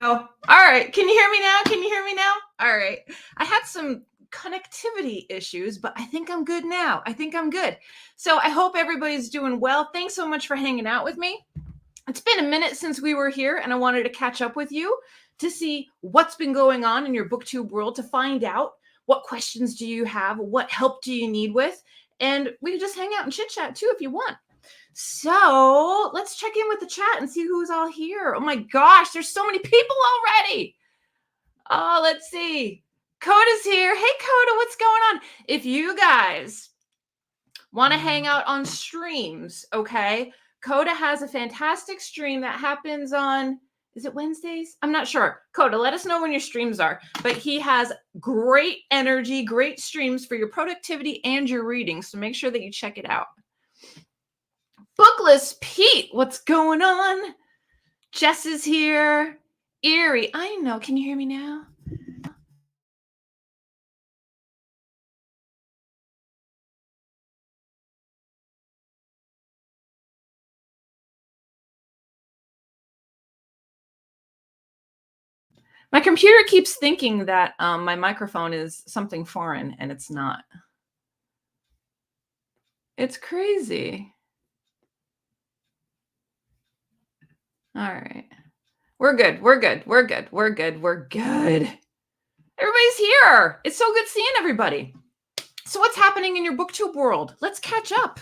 Oh, all right. Can you hear me now? Can you hear me now? All right. I had some connectivity issues, but I think I'm good now. I think I'm good. So I hope everybody's doing well. Thanks so much for hanging out with me. It's been a minute since we were here, and I wanted to catch up with you to see what's been going on in your BookTube world, to find out what questions do you have, what help do you need with, and we can just hang out and chit chat too if you want. So let's check in with the chat and see who's all here. Oh my gosh, there's so many people already. Oh, let's see. Coda's here. Hey, Coda, what's going on? If you guys want to hang out on streams, okay? Coda has a fantastic stream that happens on, is it Wednesdays? I'm not sure. Coda, let us know when your streams are. But he has great energy, great streams for your productivity and your reading. So make sure that you check it out. Bookless Pete, what's going on? Jess is here. Erie, I know. Can you hear me now? My computer keeps thinking that my microphone is something foreign, and it's not. It's crazy. All right. We're good. We're good. We're good. We're good. We're good. Everybody's here. It's so good seeing everybody. So what's happening in your BookTube world? Let's catch up.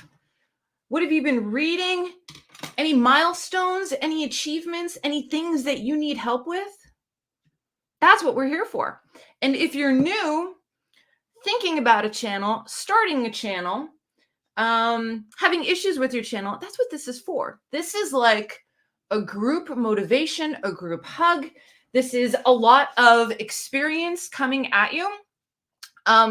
What have you been reading? Any milestones, any achievements, any things that you need help with? That's what we're here for. And if you're new, thinking about a channel, starting a channel, having issues with your channel, that's what this is for. This is like a group motivation, a group hug. This is a lot of experience coming at you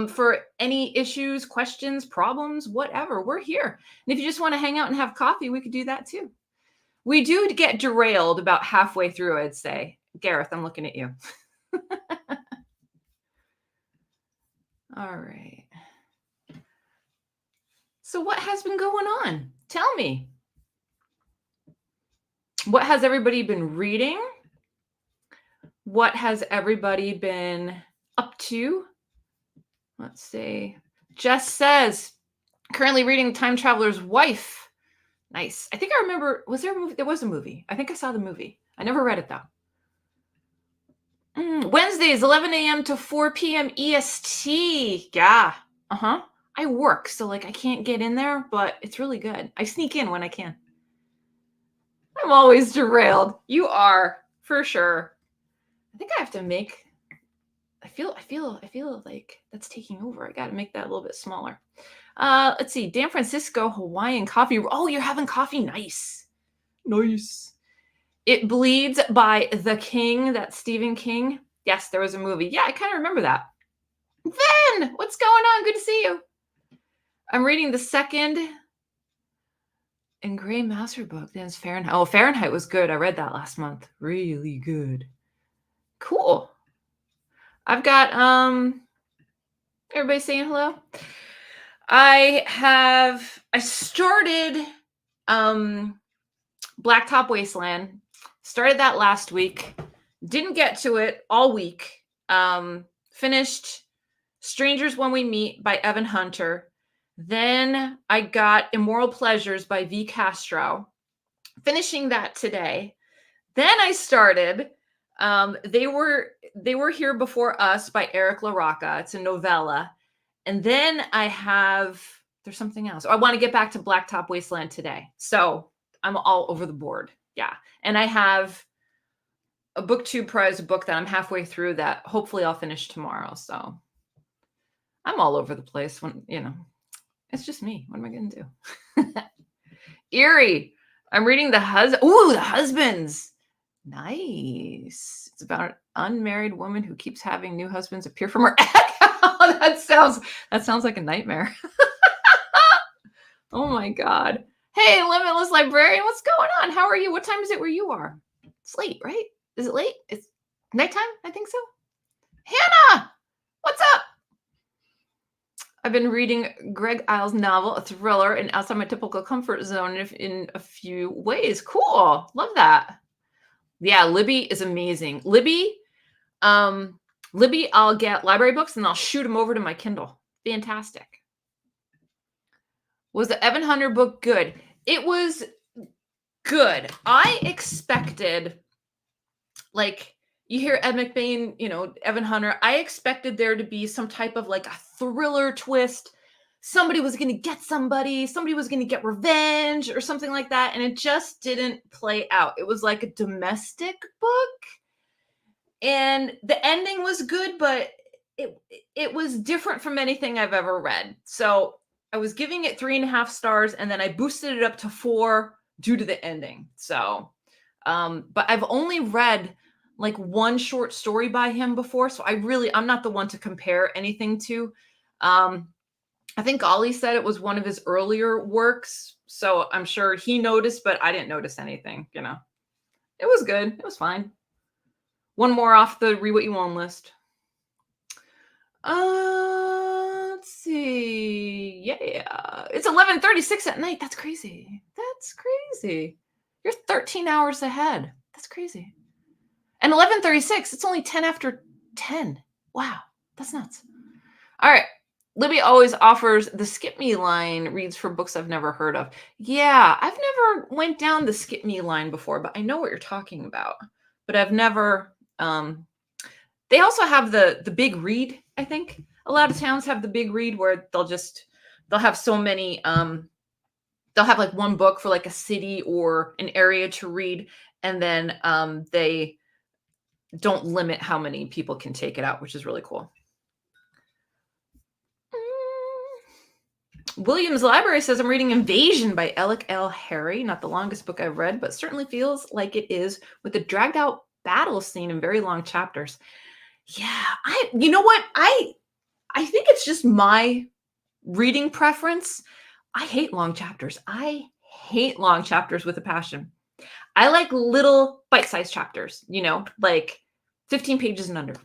for any issues, questions, problems, whatever. We're here. And if you just want to hang out and have coffee, we could do that too. We do get derailed about halfway through, I'd say. Gareth, I'm looking at you. All right. So what has been going on? Tell me. What has everybody been reading? What has everybody been up to? Let's see. Jess says, currently reading Time Traveler's Wife. Nice. I think I remember, was there a movie? There was a movie. I think I saw the movie. I never read it though. Wednesdays, 11 a.m. to 4 p.m. EST. Yeah. I work, so like I can't get in there, but it's really good. I sneak in when I can. I'm always derailed. You are, for sure. I think I have to make, I feel like that's taking over. I got to make that a little bit smaller. Let's see. Dan Francisco, Hawaiian coffee. Oh, you're having coffee. Nice. Nice. It Bleeds by The King. That's Stephen King. Yes, there was a movie. Yeah, I kind of remember that. Then, what's going on? Good to see you. I'm reading the second and Gray Master book. Then it's Fahrenheit. Oh, Fahrenheit was good. I read that last month. Really good. Cool. I've got everybody saying hello. I started Blacktop Wasteland. Started that last week. Didn't get to it all week. Finished Strangers When We Meet by Evan Hunter. Then I got Immoral Pleasures by V. Castro. Finishing that today. Then I started They Were Here Before Us by Eric LaRocca. It's a novella. And then there's something else. I want to get back to Blacktop Wasteland today. So I'm all over the board. Yeah. And I have a BookTube prize book that I'm halfway through that hopefully I'll finish tomorrow. So I'm all over the place when, it's just me. What am I going to do? Erie. I'm reading The Husbands. Nice. It's about an unmarried woman who keeps having new husbands appear from her ex. That sounds like a nightmare. Oh my God. Hey, Limitless Librarian, what's going on? How are you? What time is it where you are? It's late, right? Is it late? It's nighttime? I think so. Hannah, what's up? I've been reading Greg Iles' novel, a thriller, and outside my typical comfort zone in a few ways. Cool. Love that. Yeah, Libby is amazing. Libby, I'll get library books and I'll shoot them over to my Kindle. Fantastic. Was the Evan Hunter book good? It was good. I expected, like, you hear Ed McBain, Evan Hunter. I expected there to be some type of like a thriller twist. Somebody was going to get somebody was going to get revenge or something like that. And it just didn't play out. It was like a domestic book. And the ending was good, but it was different from anything I've ever read. So I was giving it 3.5 stars, and then I boosted it up to 4 due to the ending. So, but I've only read like one short story by him before, so I'm not the one to compare anything to. I think Ollie said it was one of his earlier works, so I'm sure he noticed, but I didn't notice anything. It was good. It was fine. One more off the read what you want list. Let's see. Yeah, it's 11:36 at night. That's crazy. That's crazy. You're 13 hours ahead. That's crazy. And 11:36. It's only 10 after 10. Wow, that's nuts. All right. Libby always offers the skip me line reads for books I've never heard of. Yeah, I've never went down the skip me line before, but I know what you're talking about. But I've never. They also have the big read. I think a lot of towns have the big read where they'll have so many. They'll have like one book for like a city or an area to read, and then they don't limit how many people can take it out, which is really cool. Williams Library says, I'm reading Invasion by Alec L. Harry. Not the longest book I've read, but certainly feels like it is, with a dragged out battle scene and very long chapters. Yeah, you know what? I think it's just my reading preference. I hate long chapters. I hate long chapters with a passion. I like little bite-sized chapters, like 15 pages and under.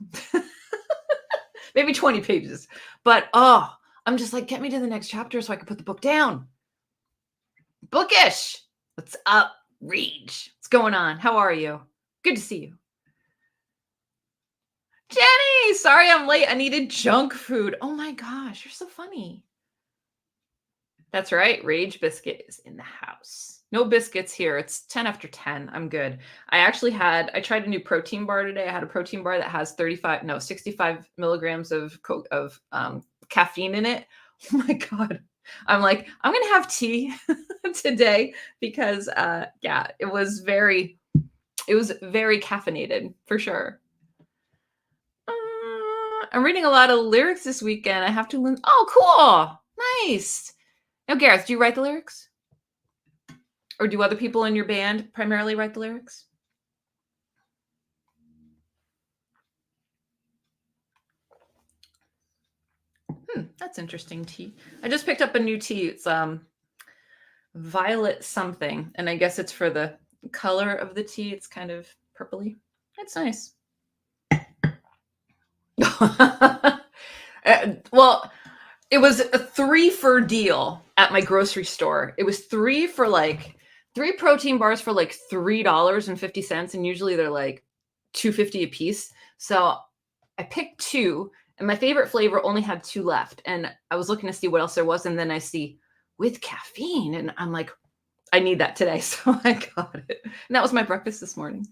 Maybe 20 pages. But I'm just like, get me to the next chapter so I can put the book down. Bookish. What's up, Reach? What's going on? How are you? Good to see you. Jenny, sorry I'm late. I needed junk food. Oh my gosh, you're so funny. That's right. Rage Biscuit is in the house. No biscuits here. It's 10 after 10. I'm good. I tried a new protein bar today. I had a protein bar that has 65 milligrams of caffeine in it. Oh my God. I'm like, I'm going to have tea today because, it was very caffeinated for sure. I'm reading a lot of lyrics this weekend. I have to learn. Oh, cool. Nice. Now, Gareth, do you write the lyrics? Or do other people in your band primarily write the lyrics? That's interesting tea. I just picked up a new tea. It's violet something, and I guess it's for the color of the tea. It's kind of purpley. It's nice. Well, it was a 3 for deal at my grocery store. It was 3 protein bars for like $3.50, and usually they're like $2.50 a piece. So I picked 2, and my favorite flavor only had 2 left. And I was looking to see what else there was, and then I see with caffeine, and I'm like, I need that today. So I got it. And that was my breakfast this morning.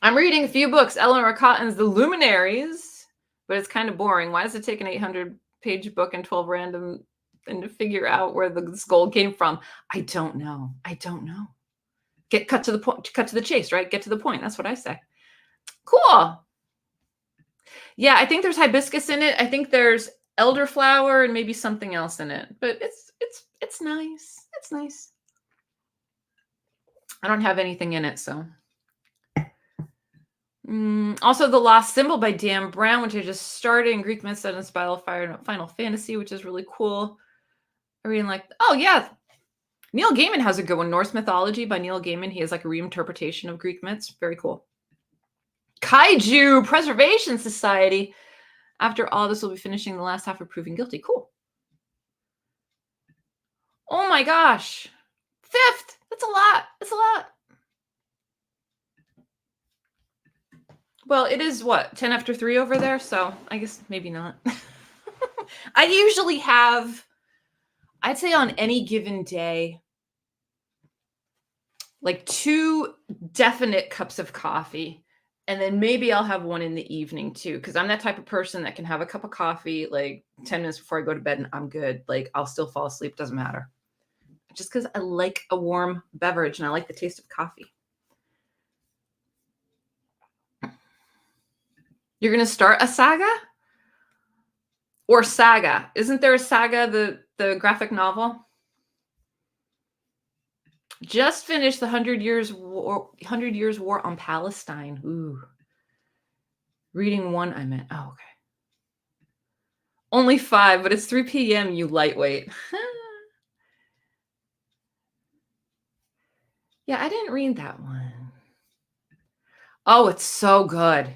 I'm reading a few books. Eleanor Cotton's The Luminaries, but it's kind of boring. Why does it take an 800-page book and 12 random and to figure out where this gold came from? I don't know. Cut to the point, cut to the chase, right? Get to the point. That's what I say. Cool. Yeah, I think there's hibiscus in it. I think there's elderflower and maybe something else in it. But it's nice. It's nice. I don't have anything in it, so. Also, The Lost Symbol by Dan Brown, which I just started in Greek myth set in Final Fantasy, which is really cool. I'm reading oh yeah, Neil Gaiman has a good one. Norse Mythology by Neil Gaiman. He has like a reinterpretation of Greek myths. Very cool. Kaiju Preservation Society. After all this, we'll be finishing the last half of Proving Guilty. Cool. Oh my gosh. 5th. That's a lot. Well, it is what, 10 after 3 over there, so I guess maybe not. I usually have, I'd say on any given day, like 2 definite cups of coffee, and then maybe I'll have one in the evening too, because I'm that type of person that can have a cup of coffee like 10 minutes before I go to bed and I'm good. Like I'll still fall asleep, doesn't matter. Just because I like a warm beverage and I like the taste of coffee. You're going to start a saga? Or saga? Isn't there a saga, the graphic novel? Just finished the 100 Years War on Palestine. Ooh. Reading 1, I meant. Oh, okay. Only 5, but it's 3 p.m., you lightweight. Yeah, I didn't read that one. Oh, it's so good.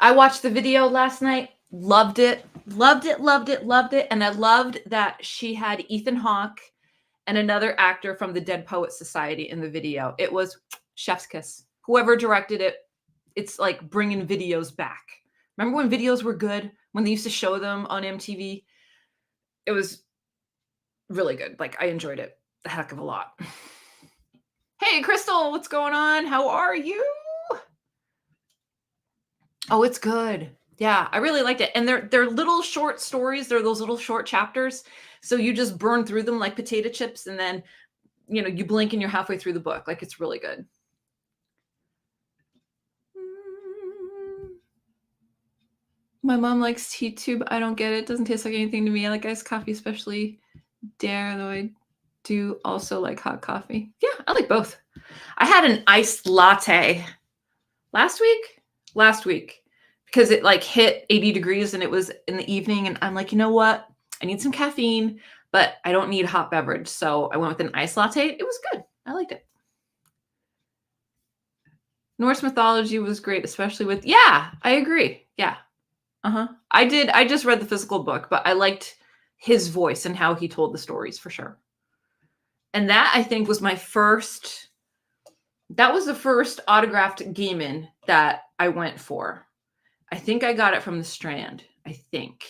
I watched the video last night. Loved it. Loved it, loved it, loved it. And I loved that she had Ethan Hawke and another actor from the Dead Poets Society in the video. It was chef's kiss. Whoever directed it, it's like bringing videos back. Remember when videos were good? When they used to show them on MTV? It was really good. Like, I enjoyed it a heck of a lot. Hey, Crystal, what's going on? How are you? Oh, it's good. Yeah, I really liked it. And they're little short stories. They're those little short chapters. So you just burn through them like potato chips, and then, you know, you blink and you're halfway through the book. Like, it's really good. My mom likes tea too, but I don't get it. It doesn't taste like anything to me. I like iced coffee, especially Dare, though I do also like hot coffee. Yeah, I like both. I had an iced latte last week because it like hit 80 degrees and it was in the evening, and I'm like, you know what? I need some caffeine, but I don't need hot beverage. So I went with an iced latte. It was good. I liked it. Norse mythology was great, especially with, yeah, I agree. Yeah. I just read the physical book, but I liked his voice and how he told the stories for sure. And that, I think, was the first autographed Gaiman that I went for. I think I got it from the Strand. I think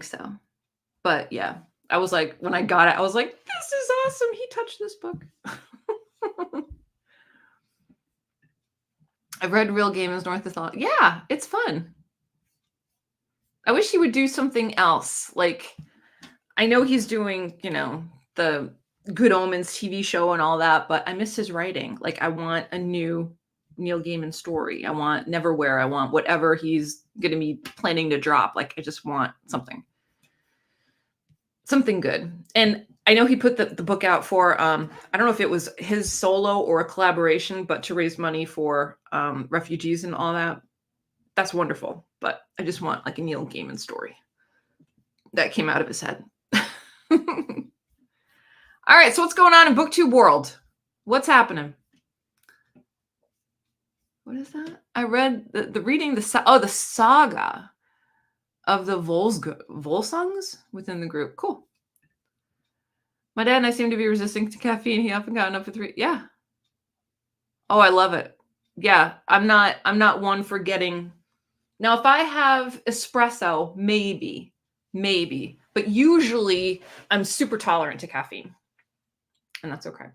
so. But yeah, I was like, when I got it, I was like, this is awesome. He touched this book. I've read real Gaiman's North Mythology. Yeah, it's fun. I wish he would do something else. Like, I know he's doing, you know, the Good Omens TV show and all that, but I miss his writing. Like, I want a new Neil Gaiman story. I want Neverwhere. I want whatever he's going to be planning to drop. Like, I just want something good. And I know he put the book out for, I don't know if it was his solo or a collaboration, but to raise money for refugees and all that. That's wonderful. But I just want like a Neil Gaiman story that came out of his head. All right, so what's going on in BookTube world? What's happening? What is that? I read the saga of the Volsungs within the group. Cool. My dad and I seem to be resistant to caffeine. He often gotten up at 3. Yeah. Oh, I love it. Yeah, I'm not one for getting. Now, if I have espresso, maybe, but usually I'm super tolerant to caffeine, and that's okay.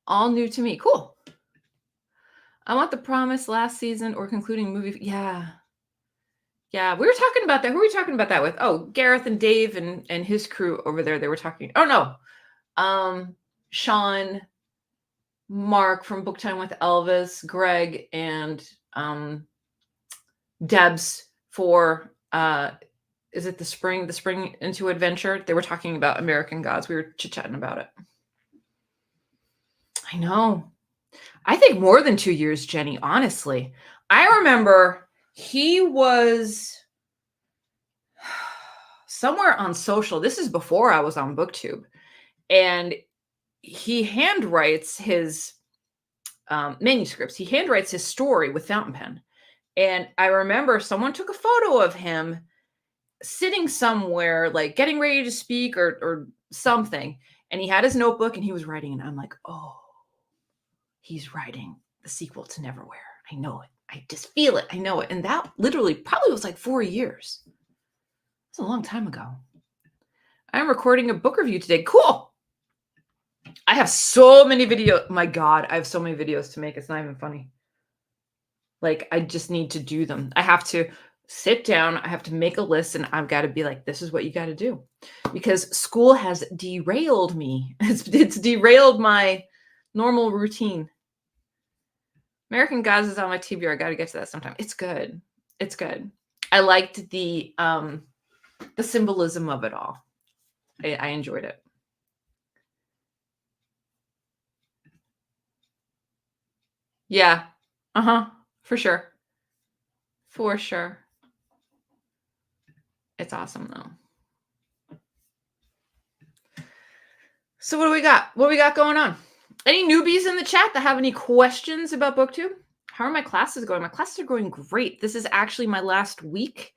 All new to me. Cool. I want The Promise last season or concluding movie. Yeah. Yeah, we were talking about that. Who were we talking about that with? Oh, Gareth and Dave and his crew over there. They were talking. Oh, no. Sean, Mark from Book Time with Elvis, Greg, and Debs for is it the spring into adventure? They were talking about American Gods. We were chit-chatting about it. I know. I think more than 2 years, Jenny, honestly. I remember he was somewhere on social. This is before I was on BookTube. And he handwrites his manuscripts. He handwrites his story with fountain pen. And I remember someone took a photo of him sitting somewhere, like getting ready to speak or something. And he had his notebook and he was writing. And I'm like, oh, he's writing the sequel to Neverwhere. I know it. I just feel it. I know it. And that literally probably was like 4 years. It's a long time ago. I'm recording a book review today. Cool. I have so many videos. My God, I have so many videos to make. It's not even funny. Like, I just need to do them. I have to sit down. I have to make a list, and I've got to be like, this is what you got to do. Because school has derailed me. It's derailed my normal routine. American Gods is on my TBR. I got to get to that sometime. It's good. It's good. I liked the symbolism of it all. I enjoyed it. Yeah. For sure. For sure. It's awesome though. So what do we got? What do we got going on? Any newbies in the chat that have any questions about BookTube? How are my classes going? My classes are going great. This is actually my last week.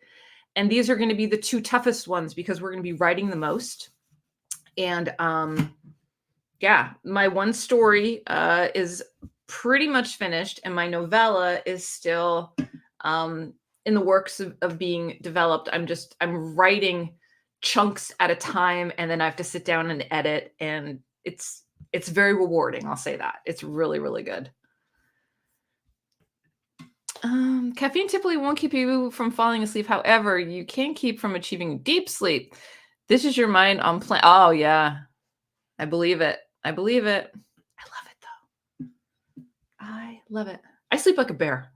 And these are going to be the 2 toughest ones because we're going to be writing the most. And yeah, my one story is pretty much finished. And my novella is still in the works of being developed. I'm writing chunks at a time, and then I have to sit down and edit. And it's very rewarding. I'll say that. It's really, really good. Caffeine typically won't keep you from falling asleep. However, you can keep from achieving deep sleep. This is your mind on plan. Oh, yeah. I believe it. I believe it. I love it, though. I love it. I sleep like a bear.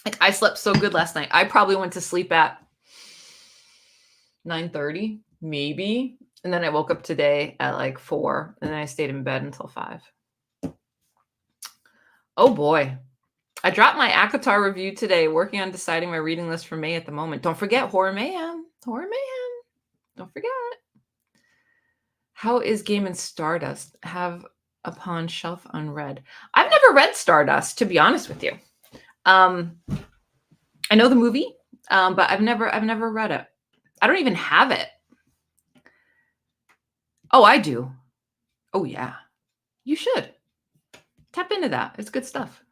Like, I slept so good last night. I probably went to sleep at 9:30, maybe. And then I woke up today at like 4, and then I stayed in bed until 5. Oh boy. I dropped my ACOTAR review today, working on deciding my reading list for May at the moment. Don't forget Horror Mayhem. Horror Mayhem. Don't forget. How is Game in Stardust? Have upon shelf unread. I've never read Stardust, to be honest with you. I know the movie, but I've never read it. I don't even have it. Oh, I do. Oh yeah. You should. Tap into that. It's good stuff.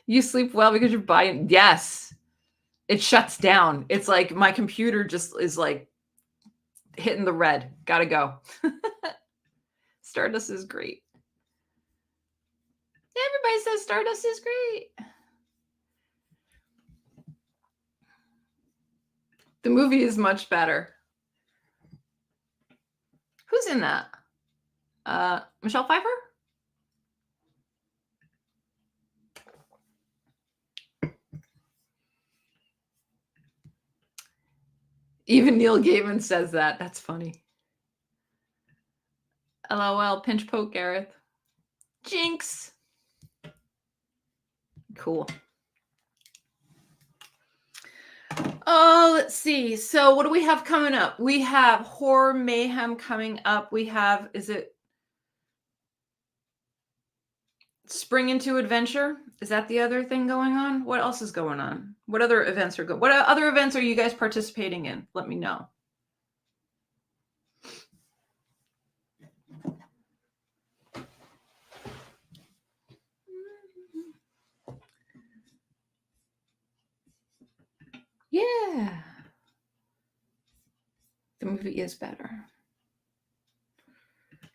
You sleep well because you're buying. Yes. It shuts down. It's like my computer just is like hitting the red. Gotta go. Stardust is great. Everybody says Stardust is great. The movie is much better. Who's in that? Michelle Pfeiffer? Even Neil Gaiman says that. That's funny. LOL, pinch poke, Gareth. Jinx. Cool. Oh, let's see. So what do we have coming up? We have Horror Mayhem coming up. We have, is it Spring into Adventure? Is that the other thing going on? What else is going on? What other events are going? What other events are you guys participating in? Let me know. Yeah. The movie is better.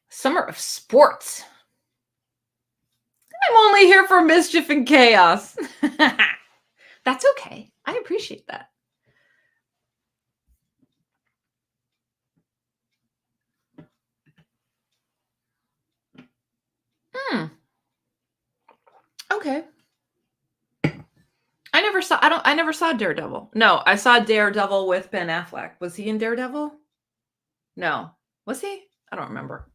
Summer of Sports. I'm only here for mischief and chaos. That's okay. I appreciate that. Okay. I never saw Daredevil. No, I saw Daredevil with Ben Affleck. Was he in Daredevil? No. Was he? I don't remember.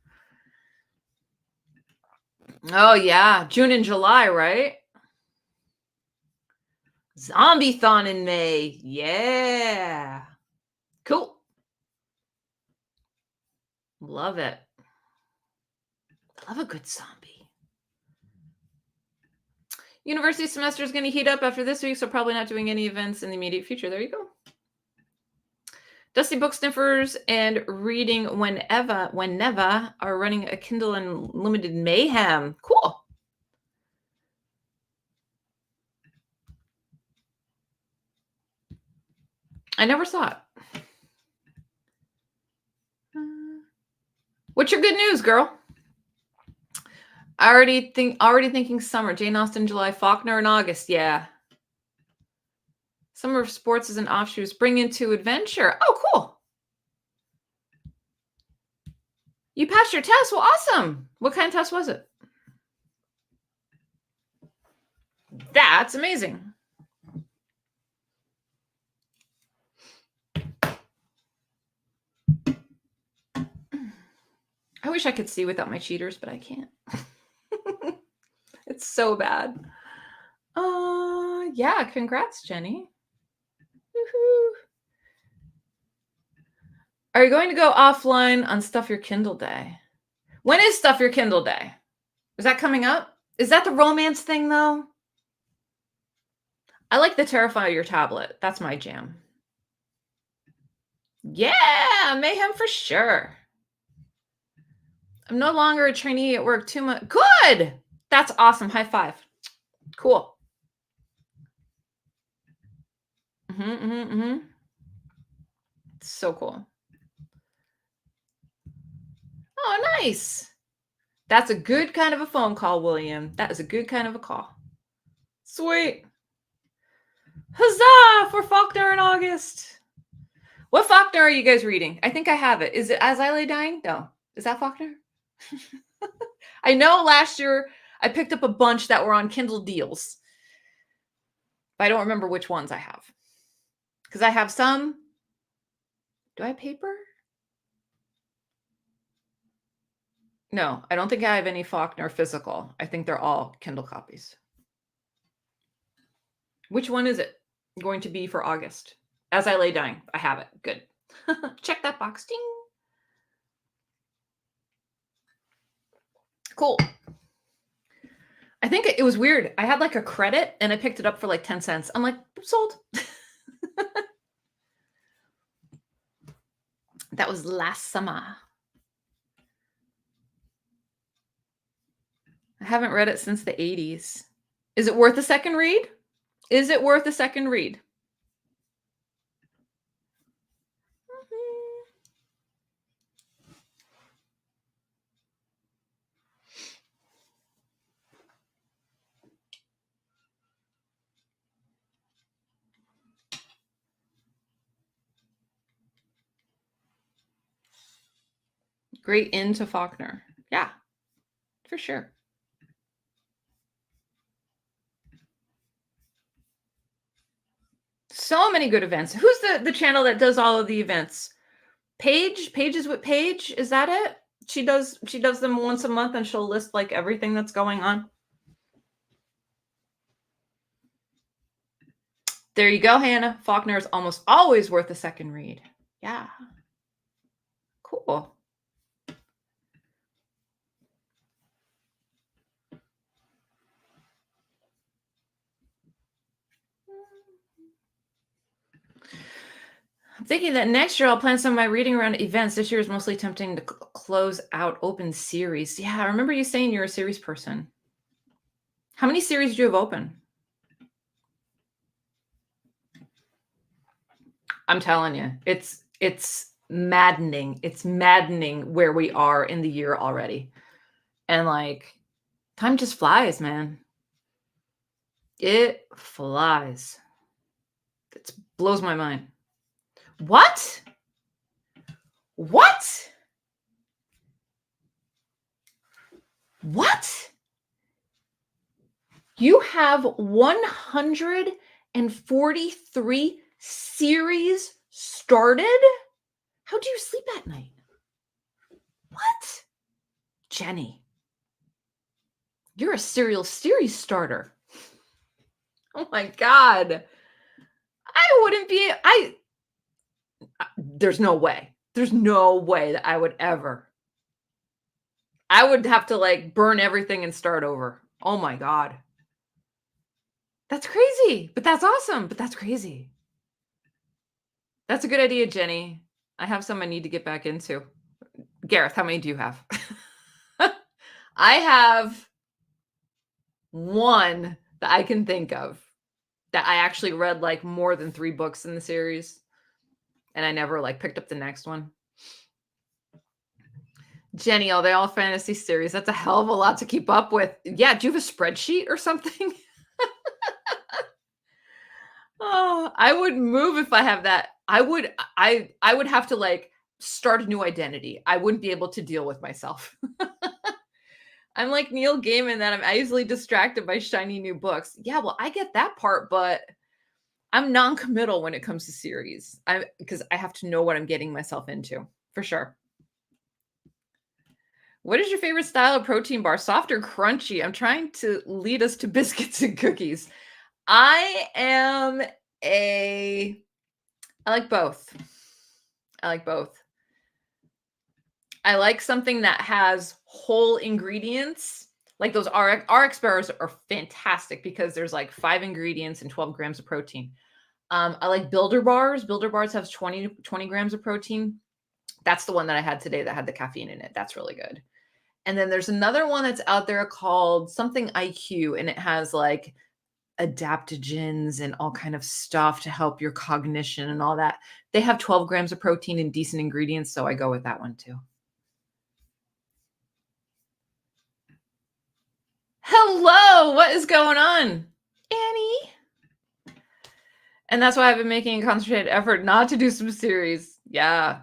Oh yeah, June and July, right? Zombie-thon in May. Yeah. Cool. Love it. I love a good zombie. University semester is going to heat up after this week, so probably not doing any events in the immediate future. There you go. Dusty Book Sniffers and Reading Whenever are running a Kindle Unlimited Mayhem. Cool. I never saw it. What's your good news, girl? Already thinking summer. Jane Austen, July. Faulkner in August. Yeah. Summer of sports is an offshoot. Spring into adventure. Oh, cool. You passed your test. Well, awesome. What kind of test was it? That's amazing. I wish I could see without my cheaters, but I can't. It's so bad. Yeah, congrats, Jenny. Woohoo. Are you going to go offline on Stuff Your Kindle Day? When is Stuff Your Kindle Day? Is that coming up? Is that the romance thing, though? I like the Terrify Your Tablet. That's my jam. Yeah, mayhem for sure. I'm no longer a trainee at work. Too much. Good. That's awesome. High five. Cool. So cool. Oh, nice. That's a good kind of a phone call, William. That is a good kind of a call. Sweet. Huzzah for Faulkner in August. What Faulkner are you guys reading? I think I have it. Is it As I Lay Dying? No. Is that Faulkner? I know last year I picked up a bunch that were on Kindle deals, but I don't remember which ones I have. Because I have some. Do I have paper? No, I don't think I have any Faulkner physical. I think they're all Kindle copies. Which one is it going to be for August? As I Lay Dying. I have it. Good. Check that box. Ding. Cool. I think it was weird. I had like a credit and I picked it up for like 10 cents. I'm like, sold. That was last summer. I haven't read it since the 80s. Is it worth a second read? Is it worth a second read? Great into Faulkner. Yeah, for sure. So many good events. Who's the channel that does all of the events? Paige? Pages with Paige? Is that it? She does them once a month and she'll list like everything that's going on. There you go, Hannah. Faulkner is almost always worth a second read. Yeah. Cool. I'm thinking that next year I'll plan some of my reading around events. This year is mostly attempting to close out open series. Yeah, I remember you saying you're a series person. How many series do you have open? I'm telling you, it's maddening. It's maddening where we are in the year already. And like, time just flies, man. It flies. It blows my mind. What? What? What? You have 143 series started? How do you sleep at night? What? Jenny, you're a serial series starter. Oh my God. I wouldn't be, there's no way. There's no way that I would ever. I would have to like burn everything and start over. Oh my God. That's crazy, but that's awesome, but that's crazy. That's a good idea, Jenny. I have some I need to get back into. Gareth, how many do you have? I have one that I can think of that I actually read like more than 3 books in the series, and I never like picked up the next one. Jenny, they all fantasy series. That's a hell of a lot to keep up with. Yeah, do you have a spreadsheet or something? Oh, I would move if I have that. I would have to like start a new identity. I wouldn't be able to deal with myself. I'm like Neil Gaiman that I'm easily distracted by shiny new books. Yeah, well, I get that part, but I'm non-committal when it comes to series. Because I have to know what I'm getting myself into, for sure. What is your favorite style of protein bar? Soft or crunchy? I'm trying to lead us to biscuits and cookies. I like both. I like both. I like something that has whole ingredients. Like those RX bars are fantastic because there's like 5 ingredients and 12 grams of protein. I like Builder bars. Builder bars have 20 grams of protein. That's the one that I had today that had the caffeine in it. That's really good. And then there's another one that's out there called something IQ, and it has like adaptogens and all kind of stuff to help your cognition and all that. They have 12 grams of protein and decent ingredients, so I go with that one too. Hello, what is going on, Annie? And that's why I've been making a concentrated effort not to do some series. Yeah.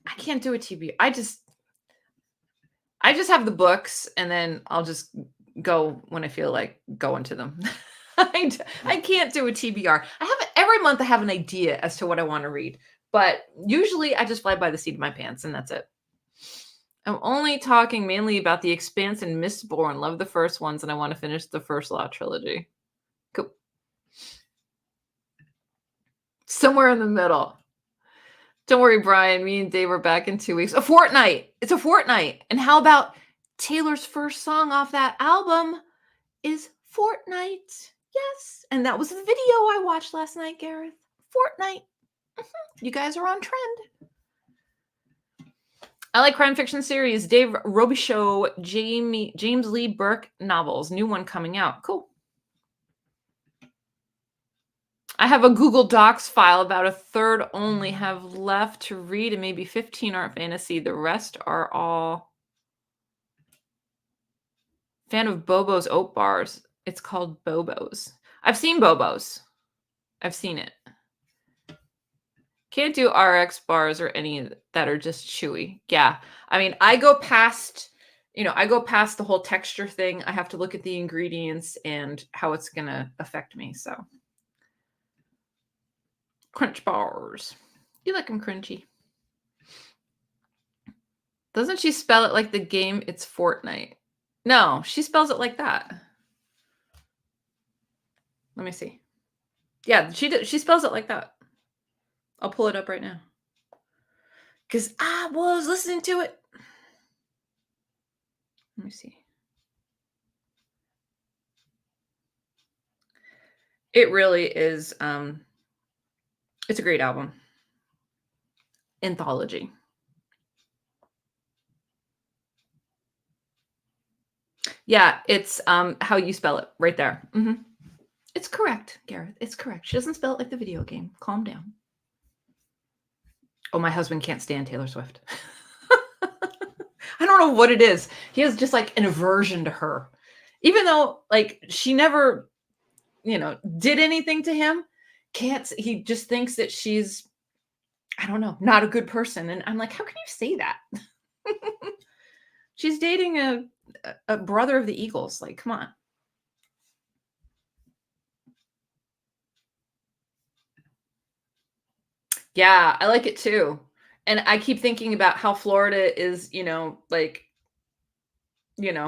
I can't do a TBR. I just have the books, and then I'll just go when I feel like going to them. I can't do a TBR. Every month I have an idea as to what I want to read, but usually I just fly by the seat of my pants, and that's it. I'm only talking mainly about The Expanse and Mistborn. Love the first ones, and I want to finish the First Law trilogy. Cool. Somewhere in the middle. Don't worry, Brian. Me and Dave are back in 2 weeks. A fortnight. It's a fortnight. And how about Taylor's first song off that album is Fortnight. Yes. And that was the video I watched last night, Gareth. Fortnight. You guys are on trend. I like crime fiction series. Dave Robichaud, James Lee Burke novels. New one coming out. Cool. I have a Google Docs file. About a third only have left to read, and maybe 15 aren't fantasy. The rest are all... Fan of Bobo's oat bars. It's called Bobo's. I've seen Bobo's. I've seen it. Can't do RX bars or any that are just chewy. Yeah. I mean, I go past the whole texture thing. I have to look at the ingredients and how it's going to affect me. So crunch bars. You like them crunchy. Doesn't she spell it like the game It's Fortnite? No, she spells it like that. Let me see. Yeah, she spells it like that. I'll pull it up right now. Because I was listening to it. Let me see. It really is, it's a great album. Anthology. Yeah, it's how you spell it right there. Mm-hmm. It's correct, Gareth. It's correct. She doesn't spell it like the video game. Calm down. Oh, my husband can't stand Taylor Swift. I don't know what it is. He has just like an aversion to her. Even though like she never, did anything to him. He just thinks that she's, I don't know, not a good person. And I'm like, how can you say that? She's dating a brother of the Eagles. Like, come on. Yeah, I like it too. And I keep thinking about how Florida is,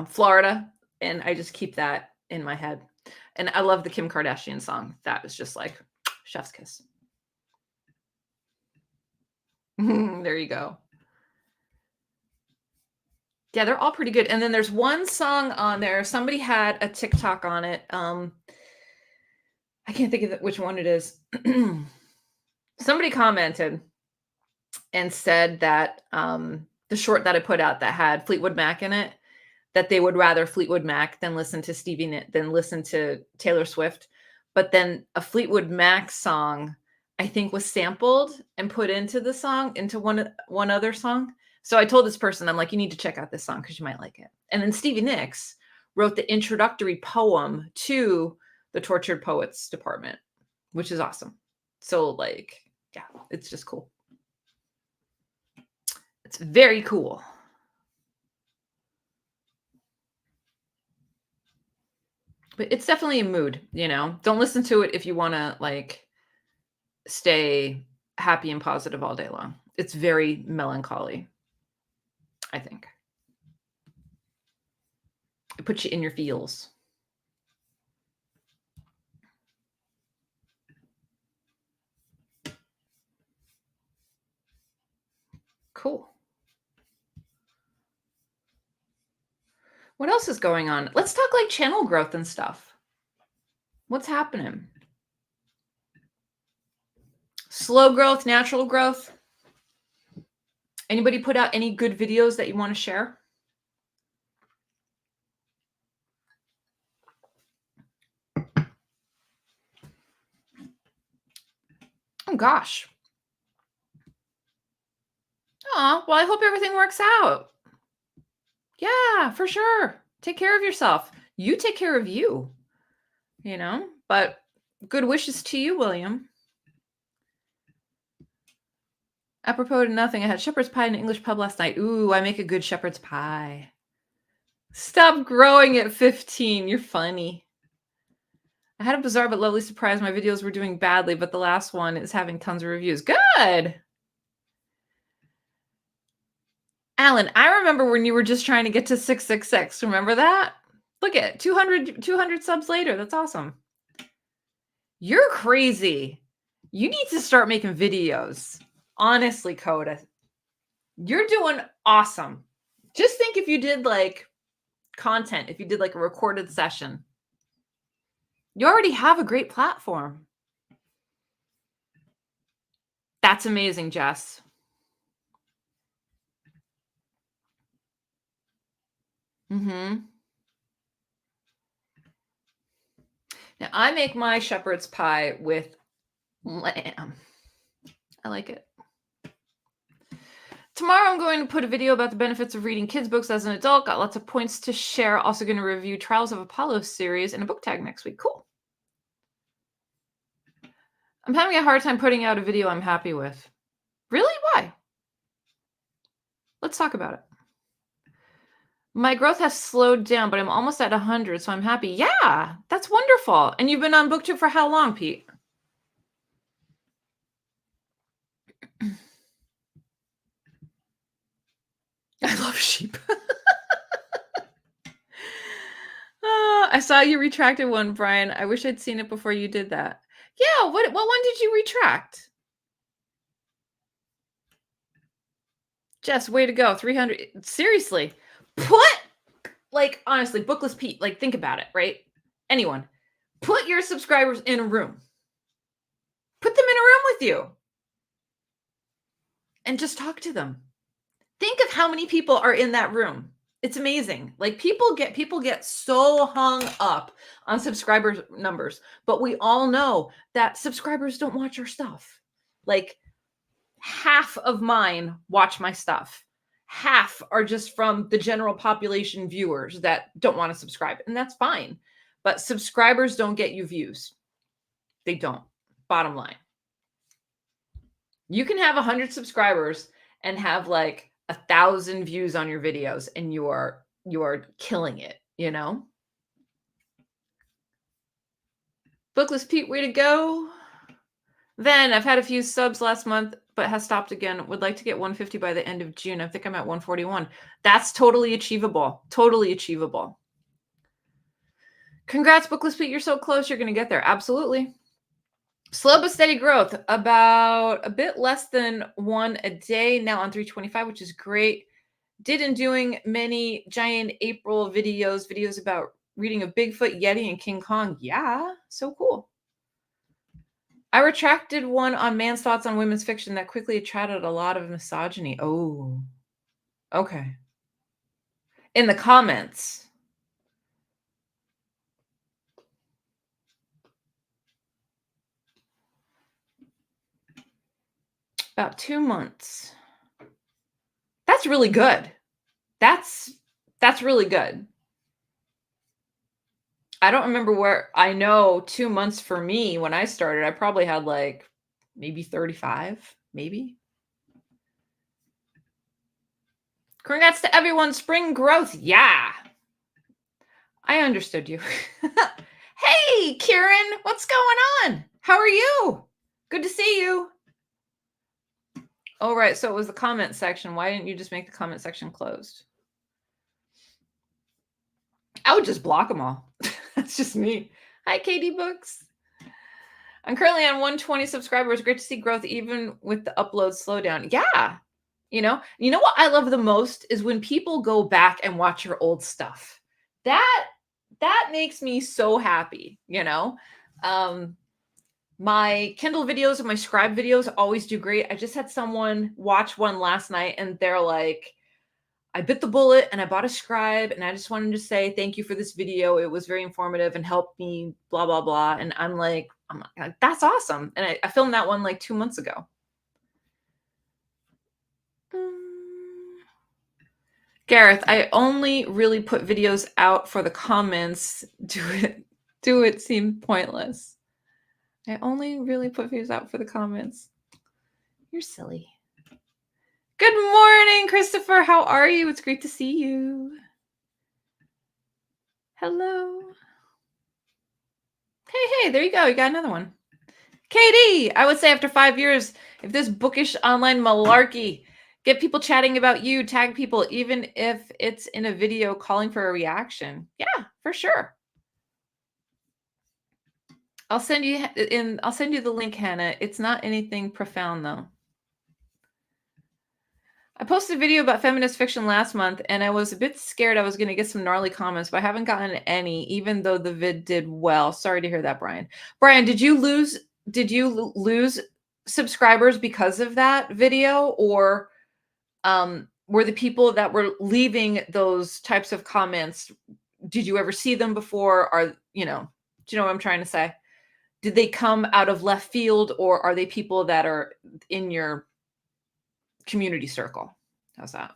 Florida. And I just keep that in my head. And I love the Kim Kardashian song. That was just like chef's kiss. There you go. Yeah, they're all pretty good. And then there's one song on there. Somebody had a TikTok on it. I can't think of which one it is. Somebody commented and said that the short that I put out that had Fleetwood Mac in it, that they would rather Fleetwood Mac than listen to than listen to Taylor Swift. But then a Fleetwood Mac song, I think, was sampled and put into the song, into one other song. So I told this person, I'm like, you need to check out this song because you might like it. And then Stevie Nicks wrote the introductory poem to the Tortured Poets Department, which is awesome. So like, yeah, it's just cool. It's very cool. But it's definitely a mood, you know? Don't listen to it if you want to like stay happy and positive all day long. It's very melancholy, I think. It puts you in your feels. Cool. What else is going on? Let's talk like channel growth and stuff. What's happening? Slow growth, natural growth. Anybody put out any good videos that you want to share? Oh gosh. Oh, well, I hope everything works out. Yeah, for sure. Take care of yourself. You take care of you, you know? But good wishes to you, William. Apropos to nothing, I had shepherd's pie in an English pub last night. Ooh, I make a good shepherd's pie. Stop growing at 15. You're funny. I had a bizarre but lovely surprise. My videos were doing badly, but the last one is having tons of reviews. Good. Alan, I remember when you were just trying to get to 666. Remember that? Look at 200 subs later. That's awesome. You're crazy. You need to start making videos. Honestly, Coda. You're doing awesome. Just think if you did like content, if you did like a recorded session. You already have a great platform. That's amazing, Jess. Mm-hmm. Now, I make my shepherd's pie with lamb. I like it. Tomorrow, I'm going to put a video about the benefits of reading kids' books as an adult. Got lots of points to share. Also going to review Trials of Apollo series and a book tag next week. Cool. I'm having a hard time putting out a video I'm happy with. Really? Why? Let's talk about it. My growth has slowed down, but I'm almost at 100, so I'm happy. Yeah, that's wonderful. And you've been on BookTube for how long, Pete? I love sheep. I saw you retracted one, Brian. I wish I'd seen it before you did that. Yeah, what one did you retract? Jess, way to go. 300. Seriously. Put, like, honestly, Bookless Pete, like, think about it, right? Anyone. Put your subscribers in a room. Put them in a room with you. And just talk to them. Think of how many people are in that room. It's amazing. Like people get so hung up on subscriber numbers, but we all know that subscribers don't watch our stuff. Like half of mine watch my stuff. Half are just from the general population viewers that don't want to subscribe, and that's fine. But subscribers don't get you views. They don't. Bottom line. You can have 100 subscribers and have like 1,000 views on your videos, and you are killing it, you know? Bookless Pete, way to go. Then I've had a few subs last month, but has stopped again. Would like to get 150 by the end of June. I think I'm at 141. That's totally achievable. Totally achievable. Congrats, Bookless Pete. You're so close. You're going to get there. Absolutely. Slow but steady growth. About a bit less than one a day. Now on 325, which is great. Didn't doing many giant April videos about reading of Bigfoot, Yeti, and King Kong. Yeah, so cool. I retracted one on man's thoughts on women's fiction that quickly attracted a lot of misogyny. Oh, okay. In the comments. About 2 months. That's really good. That's really good. I don't remember where. I know 2 months for me when I started, I probably had like maybe 35, maybe. Congrats to everyone, spring growth. Yeah. I understood you. Hey, Kieran, what's going on? How are you? Good to see you. Oh, right. So it was the comment section. Why didn't you just make the comment section closed? I would just block them all. That's just me. Hi, KD Books. I'm currently on 120 subscribers. Great to see growth even with the upload slowdown. Yeah. You know what I love the most is when people go back and watch your old stuff. That makes me so happy, you know? My Kindle videos and my Scribe videos always do great. I just had someone watch one last night and they're like, I bit the bullet and I bought a Scribe and I just wanted to say thank you for this video. It was very informative and helped me, blah, blah, blah. And I'm like, that's awesome. And I filmed that one like 2 months ago. Gareth, I only really put videos out for the comments. Do it seem pointless? I only really put videos out for the comments. You're silly. Good morning, Christopher. How are you? It's great to see you. Hello. Hey, there you go. You got another one. Katie, I would say after 5 years, if this bookish online malarkey, get people chatting about you, tag people, even if it's in a video calling for a reaction. Yeah, for sure. I'll send you the link, Hannah. It's not anything profound though. I posted a video about feminist fiction last month and I was a bit scared I was going to get some gnarly comments, but I haven't gotten any, even though the vid did well. Sorry to hear that, Brian. Brian, did you lose subscribers because of that video, or were the people that were leaving those types of comments, did you ever see them before? Do you know what I'm trying to say? Did they come out of left field, or are they people that are in your community circle? How's that?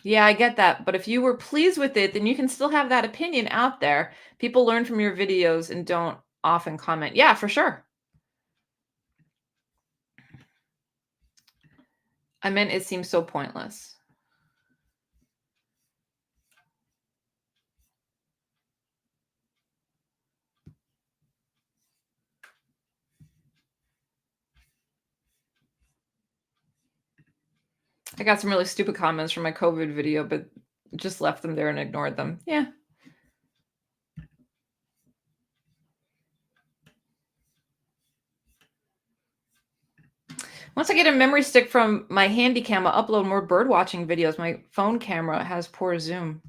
Yeah, I get that. But if you were pleased with it, then you can still have that opinion out there. People learn from your videos and don't often comment. Yeah, for sure. I meant it seems so pointless. I got some really stupid comments from my COVID video, but just left them there and ignored them. Yeah. Once I get a memory stick from my handy cam, I'll upload more bird watching videos. My phone camera has poor zoom.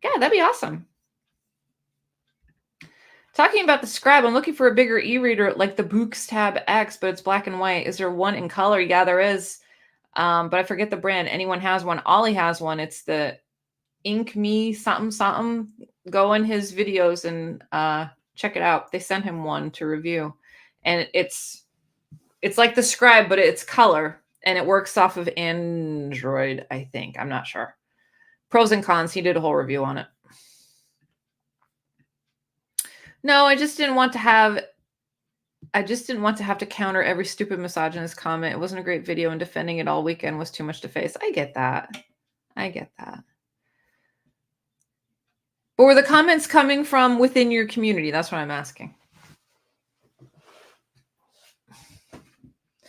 Yeah, that'd be awesome. Talking about the Scribe, I'm looking for a bigger e-reader like the BookTube X, but it's black and white. Is there one in color? Yeah, there is. But I forget the brand. Anyone has one. Ollie has one. It's the Ink Me something something. Go in his videos and check it out. They sent him one to review. And it's like the Scribe, but it's color. And it works off of Android, I think. I'm not sure. Pros and cons. He did a whole review on it. No, I just didn't want to have to counter every stupid misogynist comment. It wasn't a great video, and defending it all weekend was too much to face. I get that. But were the comments coming from within your community? That's what I'm asking.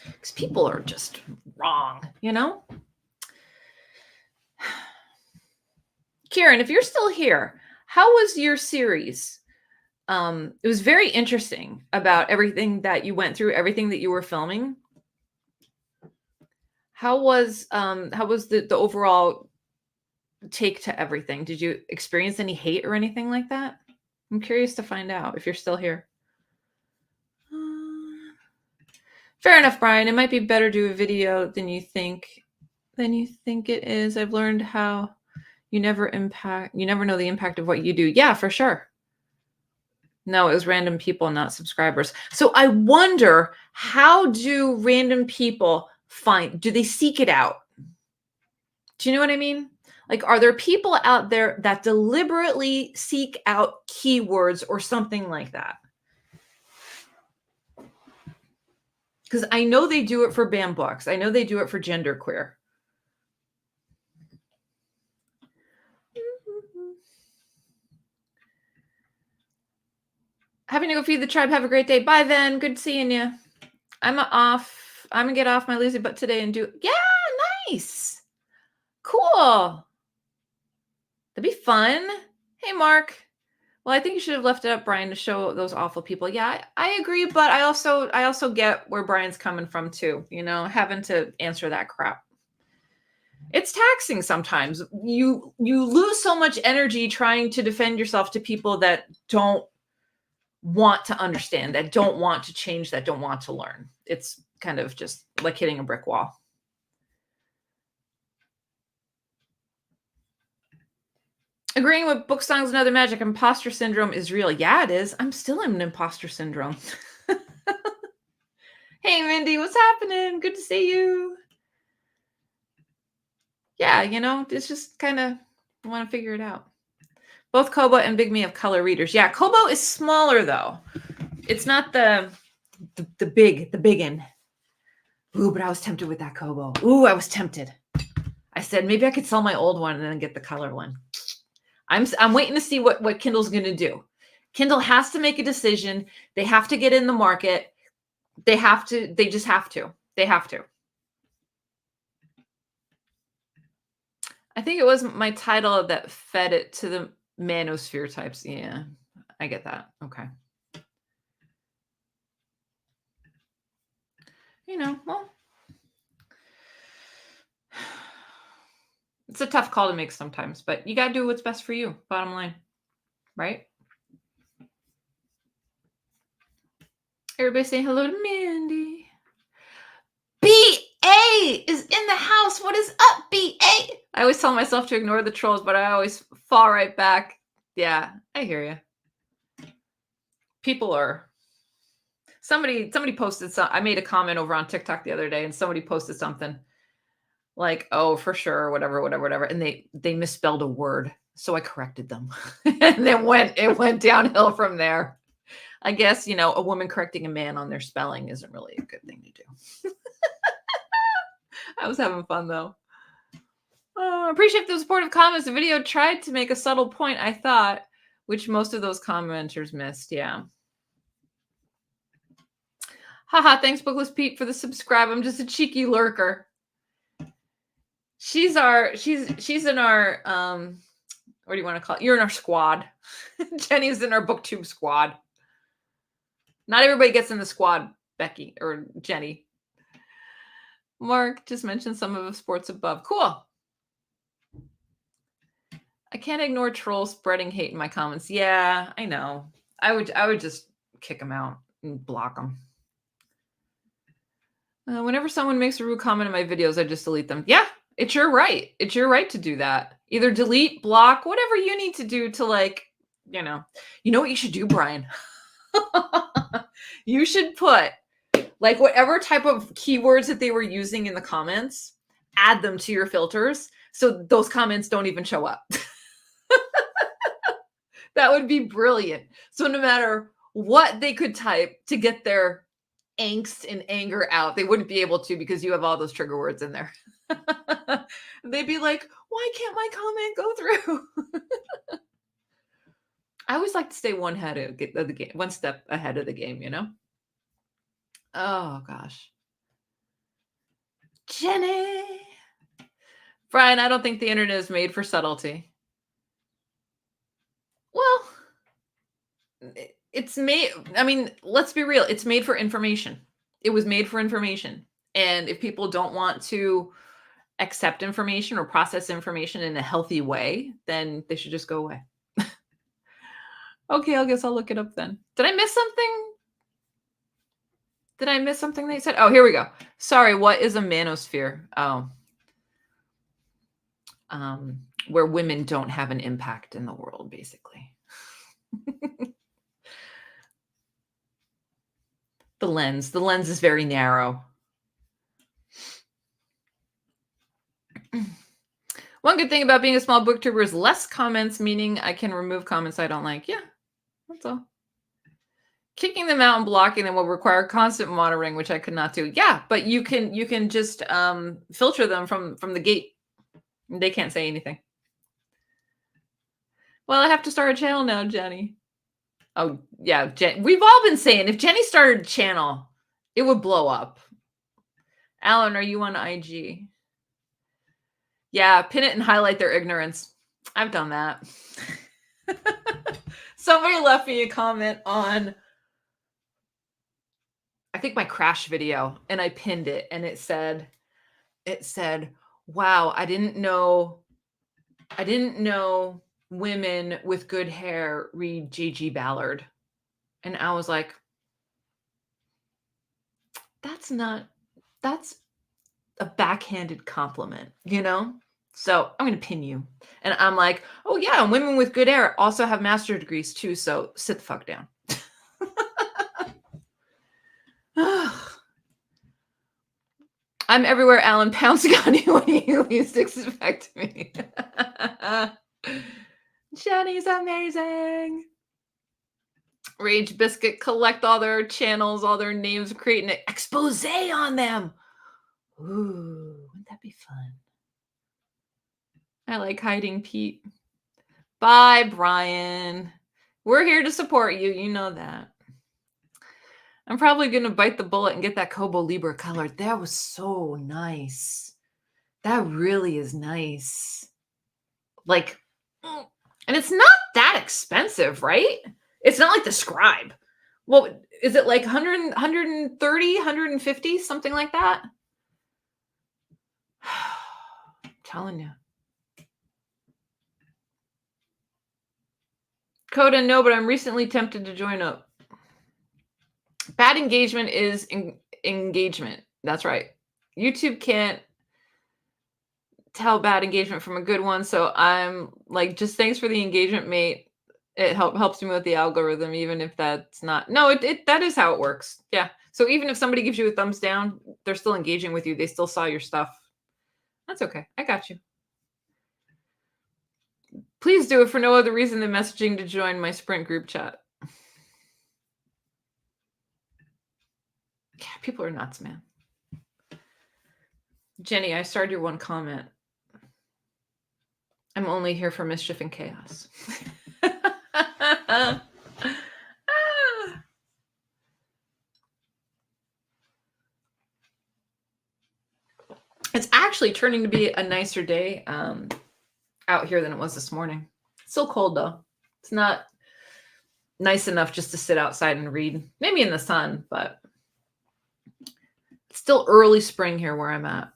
Because people are just wrong, you know? Kieran, if you're still here, how was your series? It was very interesting about everything that you went through, everything that you were filming. How was the overall take to everything? Did you experience any hate or anything like that? I'm curious to find out if you're still here. Fair enough, Brian. It might be better to do a video than you think it is. I've learned how you never know the impact of what you do. Yeah, for sure. No, it was random people, not subscribers. So I wonder, how do random people do they seek it out? Do you know what I mean? Like, are there people out there that deliberately seek out keywords or something like that? Because I know they do it for banned books. I know they do it for genderqueer. Having to go feed the tribe. Have a great day. Bye then. Good seeing you. I'm gonna get off my lazy butt today and do. Yeah, nice. Cool. That'd be fun. Hey, Mark. Well, I think you should have left it up, Brian, to show those awful people. Yeah, I agree, but I also get where Brian's coming from too. You know, having to answer that crap. It's taxing sometimes. You lose so much energy trying to defend yourself to people that don't want to understand, that don't want to change, that don't want to learn. It's kind of just like hitting a brick wall. Agreeing with Book Songs and Other Magic, imposter syndrome is real. Yeah, it is. I'm still in imposter syndrome. Hey, Mindy, what's happening? Good to see you. Yeah, you know, it's just kind of, I want to figure it out. Both Kobo and Big Me have color readers. Yeah, Kobo is smaller though. It's not the biggin. Ooh, but I was tempted with that Kobo. Ooh, I was tempted. I said maybe I could sell my old one and then get the color one. I'm waiting to see what Kindle's going to do. Kindle has to make a decision. They have to get in the market. They just have to. They have to. I think it was my title that fed it to the manosphere types. Yeah, I get that. Okay. You know, well, it's a tough call to make sometimes, but you got to do what's best for you, bottom line, right? Everybody say hello to Mandy. BA is in the house. What is up, BA? I always tell myself to ignore the trolls, but I always fall right back. Yeah, I hear you. People are... Somebody posted I made a comment over on TikTok the other day, and somebody posted something like, oh, for sure, whatever. And they misspelled a word. So I corrected them. And then it went downhill from there. I guess, you know, a woman correcting a man on their spelling isn't really a good thing to do. I was having fun though. Appreciate the supportive comments. The video tried to make a subtle point, I thought, which most of those commenters missed. Yeah. Haha, thanks, Bookless Pete, for the subscribe. I'm just a cheeky lurker. She's in our what do you want to call it? You're in our squad. Jenny's in our BookTube squad. Not everybody gets in the squad, Becky or Jenny. Mark just mentioned some of the sports above. Cool. I can't ignore trolls spreading hate in my comments. Yeah, I know. I would just kick them out and block them. Whenever someone makes a rude comment in my videos, I just delete them. Yeah, it's your right. It's your right to do that. Either delete, block, whatever you need to do to, like, you know what you should do, Brian? You should put, like, whatever type of keywords that they were using in the comments, add them to your filters so those comments don't even show up. That would be brilliant. So no matter what they could type to get their angst and anger out, they wouldn't be able to because you have all those trigger words in there. They'd be like, why can't my comment go through? I always like to stay one step ahead of the game, you know? Oh, gosh. Jenny. Brian, I don't think the internet is made for subtlety. Well, it's made, I mean, let's be real. It's made for information. It was made for information. And if people don't want to accept information or process information in a healthy way, then they should just go away. Okay, I guess I'll look it up then. Did I miss something? Did I miss something they said? Oh, here we go. Sorry, what is a manosphere? Oh. Where women don't have an impact in the world, basically. The lens is very narrow. One good thing about being a small booktuber is less comments, meaning I can remove comments I don't like. Yeah, that's all. Kicking them out and blocking them will require constant monitoring, which I could not do. Yeah, but you can just filter them from the gate. They can't say anything. Well, I have to start a channel now, Jenny. Oh, yeah. We've all been saying if Jenny started a channel, it would blow up. Alan, are you on IG? Yeah, pin it and highlight their ignorance. I've done that. Somebody left me a comment on, I think, my crash video, and I pinned it, and it said, wow, I didn't know women with good hair read J.G. Ballard. And I was like, that's a backhanded compliment, you know? So I'm going to pin you. And I'm like, oh yeah, and women with good hair also have master's degrees too. So sit the fuck down. I'm everywhere, Alan, pouncing on you when you least expect me. Jenny's amazing. Rage Biscuit, collect all their channels, all their names, create an expose on them. Ooh, wouldn't that be fun? I like hiding Pete. Bye, Brian. We're here to support you. You know that. I'm probably going to bite the bullet and get that Kobo Libra color. That was so nice. That really is nice. Like, and it's not that expensive, right? It's not like the Scribe. Well, is it like 100, 130, 150, something like that? I'm telling you. Coda, no, but I'm recently tempted to join up. Bad engagement is engagement. That's right. YouTube can't tell bad engagement from a good one. So I'm like, just thanks for the engagement, mate. It helps me with the algorithm, even if that's not. No, that is how it works. Yeah. So even if somebody gives you a thumbs down, they're still engaging with you. They still saw your stuff. That's okay. I got you. Please do it for no other reason than messaging to join my Sprint group chat. Yeah, people are nuts, man. Jenny, I starred your one comment. I'm only here for mischief and chaos. It's actually turning to be a nicer day out here than it was this morning. It's still cold, though. It's not nice enough just to sit outside and read. Maybe in the sun, but it's still early spring here where I'm at.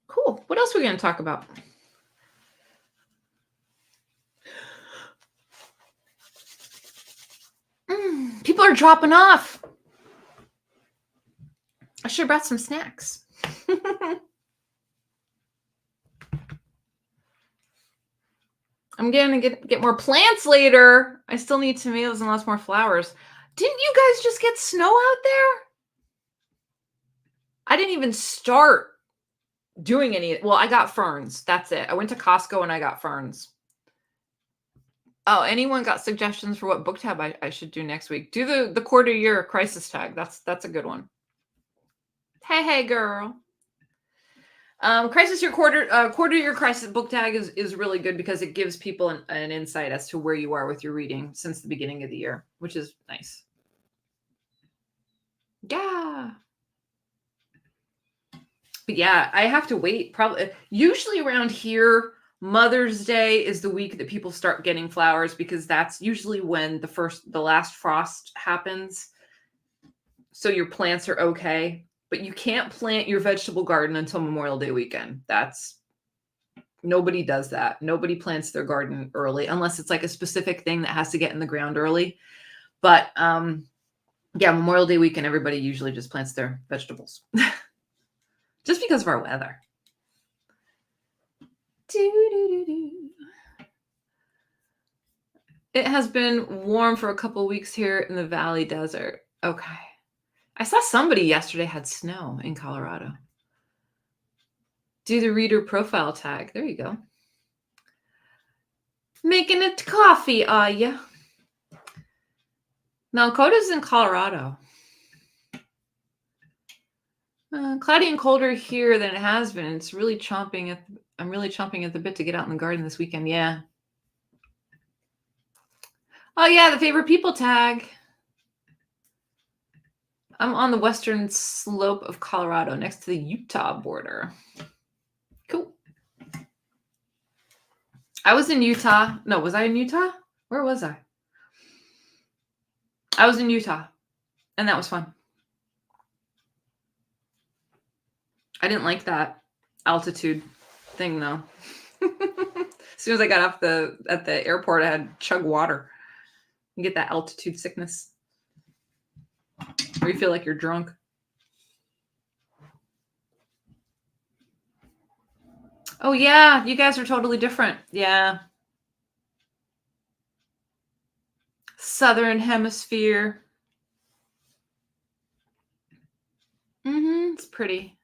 Cool. What else are we going to talk about? People are dropping off. I should have brought some snacks. I'm going to get more plants later. I still need tomatoes and lots more flowers. Didn't you guys just get snow out there? I didn't even start doing any. Well, I got ferns. That's it. I went to Costco and I got ferns. Oh, anyone got suggestions for what book tab I should do next week? Do the quarter year crisis tag. That's a good one. Hey, girl. Crisis year quarter year crisis book tag is really good because it gives people an insight as to where you are with your reading since the beginning of the year, which is nice. Yeah. But yeah, I have to wait. Probably usually around here, Mother's Day is the week that people start getting flowers because that's usually when the last frost happens. So your plants are okay. but you can't plant your vegetable garden until Memorial Day weekend. Nobody does that. Nobody plants their garden early unless it's like a specific thing that has to get in the ground early. But yeah, Memorial Day weekend, everybody usually just plants their vegetables just because of our weather. It has been warm for a couple weeks here in the Valley Desert. Okay. I saw somebody yesterday had snow in Colorado. Do the reader profile tag. There you go. Making it coffee, are ya? No, Coda's in Colorado. Cloudy and colder here than it has been. It's really I'm really chomping at the bit to get out in the garden this weekend. Yeah. Oh yeah, the favorite people tag. I'm on the western slope of Colorado next to the Utah border. Cool. I was in Utah. No, was I in Utah? Where was I? I was in Utah, and that was fun. I didn't like that altitude thing, though. As soon as I got off at the airport, I had to chug water. You get that altitude sickness, or you feel like you're drunk. Oh yeah, you guys are totally different. Yeah. Southern hemisphere. It's pretty.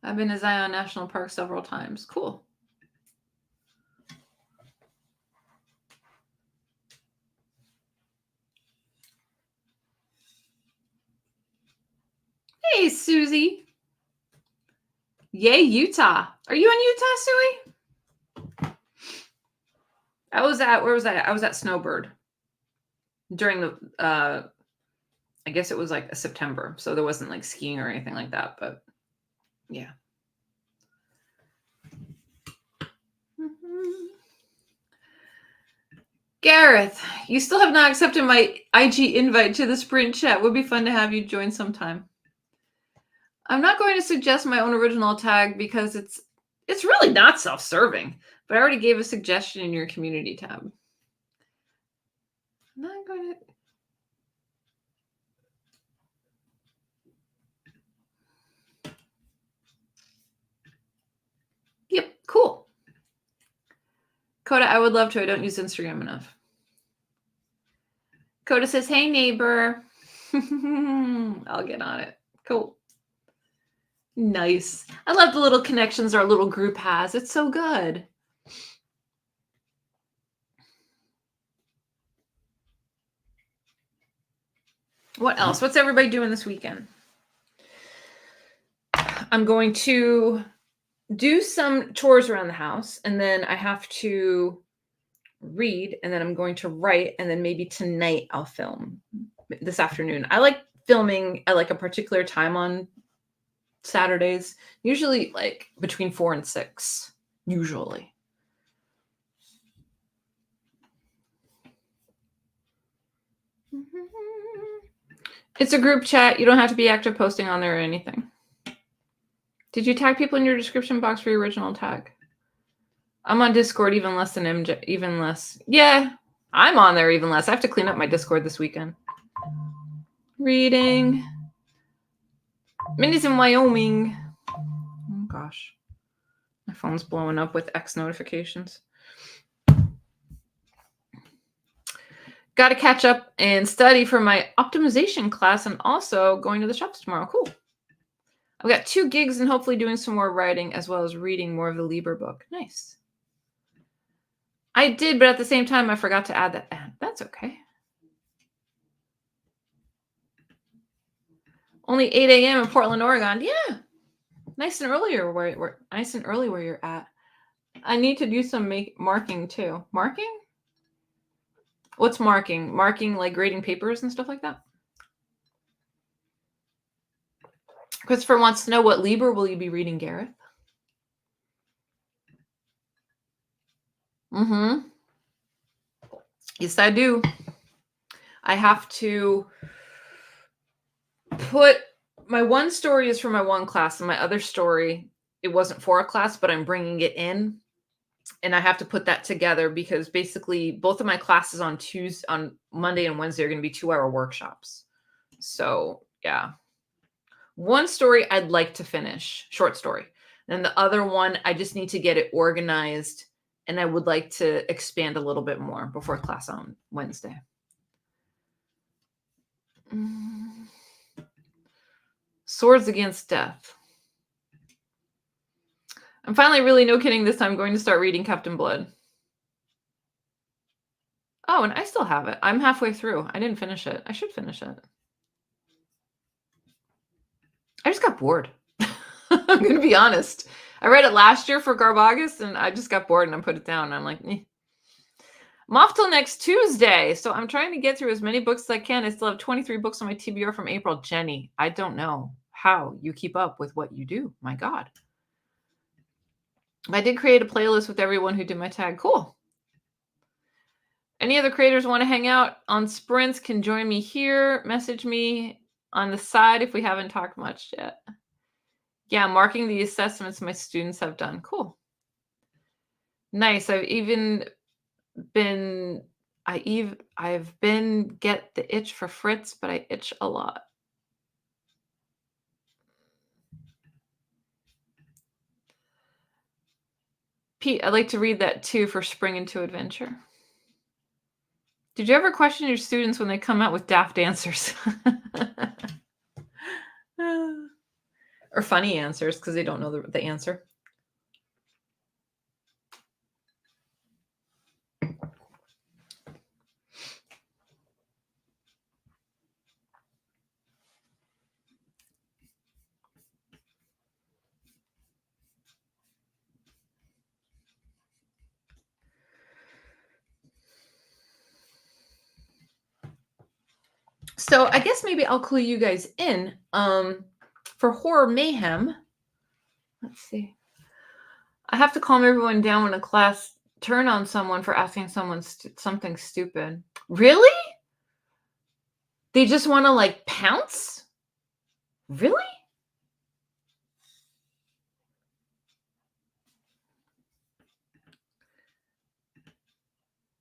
I've been to Zion National Park several times. Cool. Hey, Susie. Yay, Utah. Are you in Utah, Suey? Where was I at? I was at Snowbird during the, I guess it was like September. So there wasn't like skiing or anything like that, but yeah. Gareth, you still have not accepted my IG invite to the Sprint chat. Would be fun to have you join sometime. I'm not going to suggest my own original tag because it's really not self-serving, but I already gave a suggestion in your community tab. I'm not going to. Yep, cool. Coda, I would love to. I don't use Instagram enough. Coda says, hey, neighbor. I'll get on it. Cool. Nice. I love the little connections our little group has. It's so good. What else? What's everybody doing this weekend? I'm going to do some chores around the house, and then I have to read, and then I'm going to write, and then maybe tonight I'll film this afternoon. I like filming at like a particular time on Saturdays, usually like between 4 and 6, usually. It's a group chat. You don't have to be active posting on there or anything. Did you tag people in your description box for your original tag? I'm on Discord even less than MJ, even less. Yeah, I'm on there even less. I have to clean up my Discord this weekend. Reading. Minnie's in Wyoming. Oh gosh. My phone's blowing up with X notifications. Got to catch up and study for my optimization class and also going to the shops tomorrow. Cool. I've got 2 gigs and hopefully doing some more writing as well as reading more of the Lieber book. Nice. I did, but at the same time, I forgot to add that. That's okay. Only 8 a.m. in Portland, Oregon. Yeah. Nice and early where you're at. I need to do some marking too. Marking? What's marking? Marking like grading papers and stuff like that? Christopher wants to know, what Lieber will you be reading, Gareth? Yes, I do. I have to put my one story is for my one class, and my other story, it wasn't for a class, but I'm bringing it in. And I have to put that together because basically both of my classes on Monday and Wednesday are going to be 2-hour workshops. So yeah, one story I'd like to finish, short story. And the other one, I just need to get it organized, and I would like to expand a little bit more before class on Wednesday. Swords Against Death. I'm finally, really, no kidding, this time going to start reading Captain Blood. Oh, and I still have it. I'm halfway through. I didn't finish it. I should finish it. I just got bored. I'm going to be honest. I read it last year for Garbagus, and I just got bored and I put it down. And I'm like, eh. I'm off till next Tuesday, so I'm trying to get through as many books as I can. I still have 23 books on my TBR from April. Jenny, I don't know how you keep up with what you do. My God. I did create a playlist with everyone who did my tag. Cool. Any other creators want to hang out on sprints can join me here. Message me on the side if we haven't talked much yet. Yeah, marking the assessments my students have done. Cool. Nice. I've been get the itch for Fritz, but I itch a lot. Pete, I'd like to read that too for Spring into Adventure. Did you ever question your students when they come out with daft answers? Or funny answers because they don't know the answer? So I guess maybe I'll clue you guys in. For Horror Mayhem, let's see. I have to calm everyone down when a class turn on someone for asking someone something stupid. Really? They just want to like pounce? Really?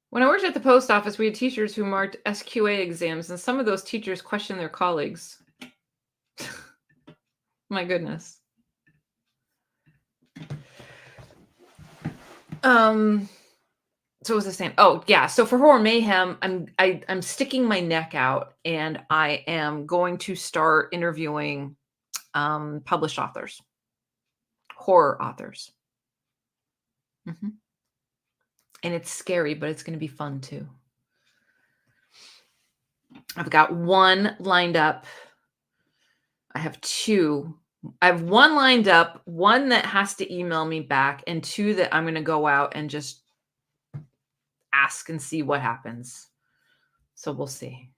When I worked at the post office, we had teachers who marked SQA exams, and some of those teachers questioned their colleagues. My goodness. So what was I saying? Oh, yeah. So for Horror Mayhem, I'm sticking my neck out, and I am going to start interviewing published authors, horror authors. Mm-hmm. And it's scary, but it's going to be fun too. I've got one lined up. I have two. I have one lined up, one that has to email me back, and two that I'm going to go out and just ask and see what happens. So we'll see.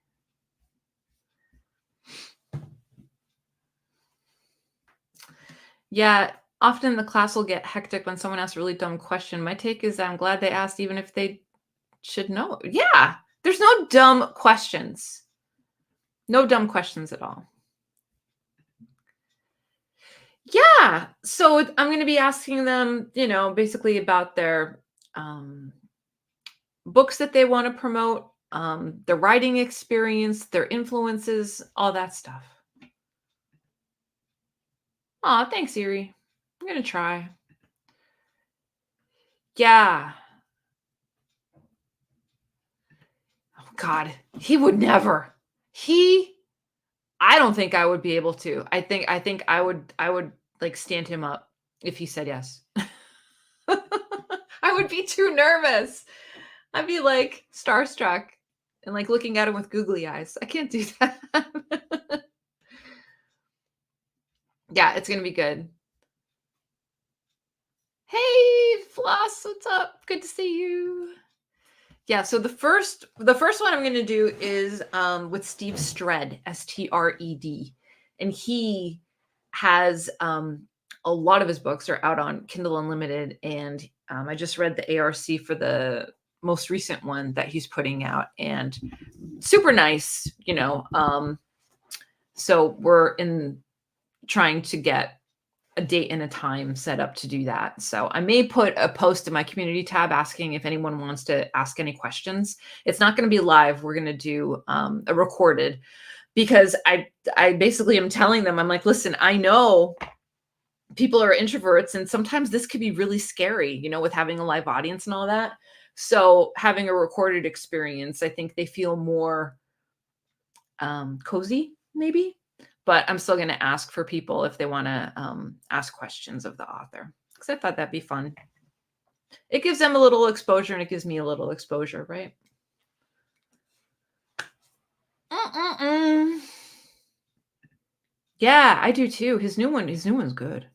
Yeah, often the class will get hectic when someone asks a really dumb question. My take is I'm glad they asked, even if they should know. Yeah, there's no dumb questions. No dumb questions at all. Yeah, so I'm going to be asking them, basically about their books that they want to promote, their writing experience, their influences, all that stuff. Aw, thanks, Erie. I'm going to try. Yeah. Oh, God, he would never. I don't think I would be able to. I think I would like stand him up if he said yes. I would be too nervous. I'd be like starstruck and like looking at him with googly eyes. I can't do that. Yeah, it's going to be good. Hey, Floss, what's up? Good to see you. Yeah, so the first one I'm going to do is with Steve Stred, Stred, and he has a lot of his books are out on Kindle Unlimited, and I just read the ARC for the most recent one that he's putting out, and super nice, So we're trying to get a date and a time set up to do that. So I may put a post in my community tab asking if anyone wants to ask any questions. It's not going to be live. We're going to do a recorded, because I basically am telling them, I'm like, listen, I know people are introverts and sometimes this could be really scary, with having a live audience and all that. So having a recorded experience, I think they feel more cozy maybe. But I'm still going to ask for people if they want to ask questions of the author, because I thought that'd be fun. It gives them a little exposure and it gives me a little exposure, right? Yeah, I do too. His new one's good.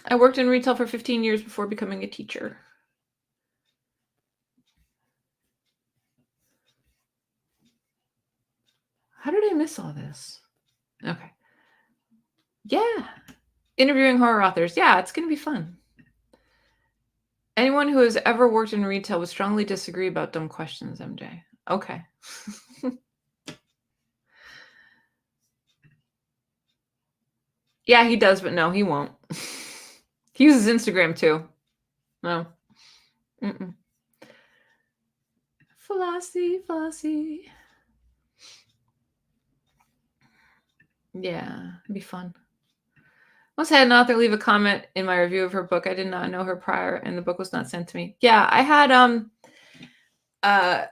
I worked in retail for 15 years before becoming a teacher. How did I miss all this? Okay. Yeah. Interviewing horror authors. Yeah, it's going to be fun. Anyone who has ever worked in retail would strongly disagree about dumb questions, MJ. Okay. Yeah, he does, but no, he won't. He uses Instagram too. No. Mm-mm. Flossy. Yeah, it'd be fun. Once I had an author leave a comment in my review of her book. I did not know her prior, and the book was not sent to me. Yeah, I had God,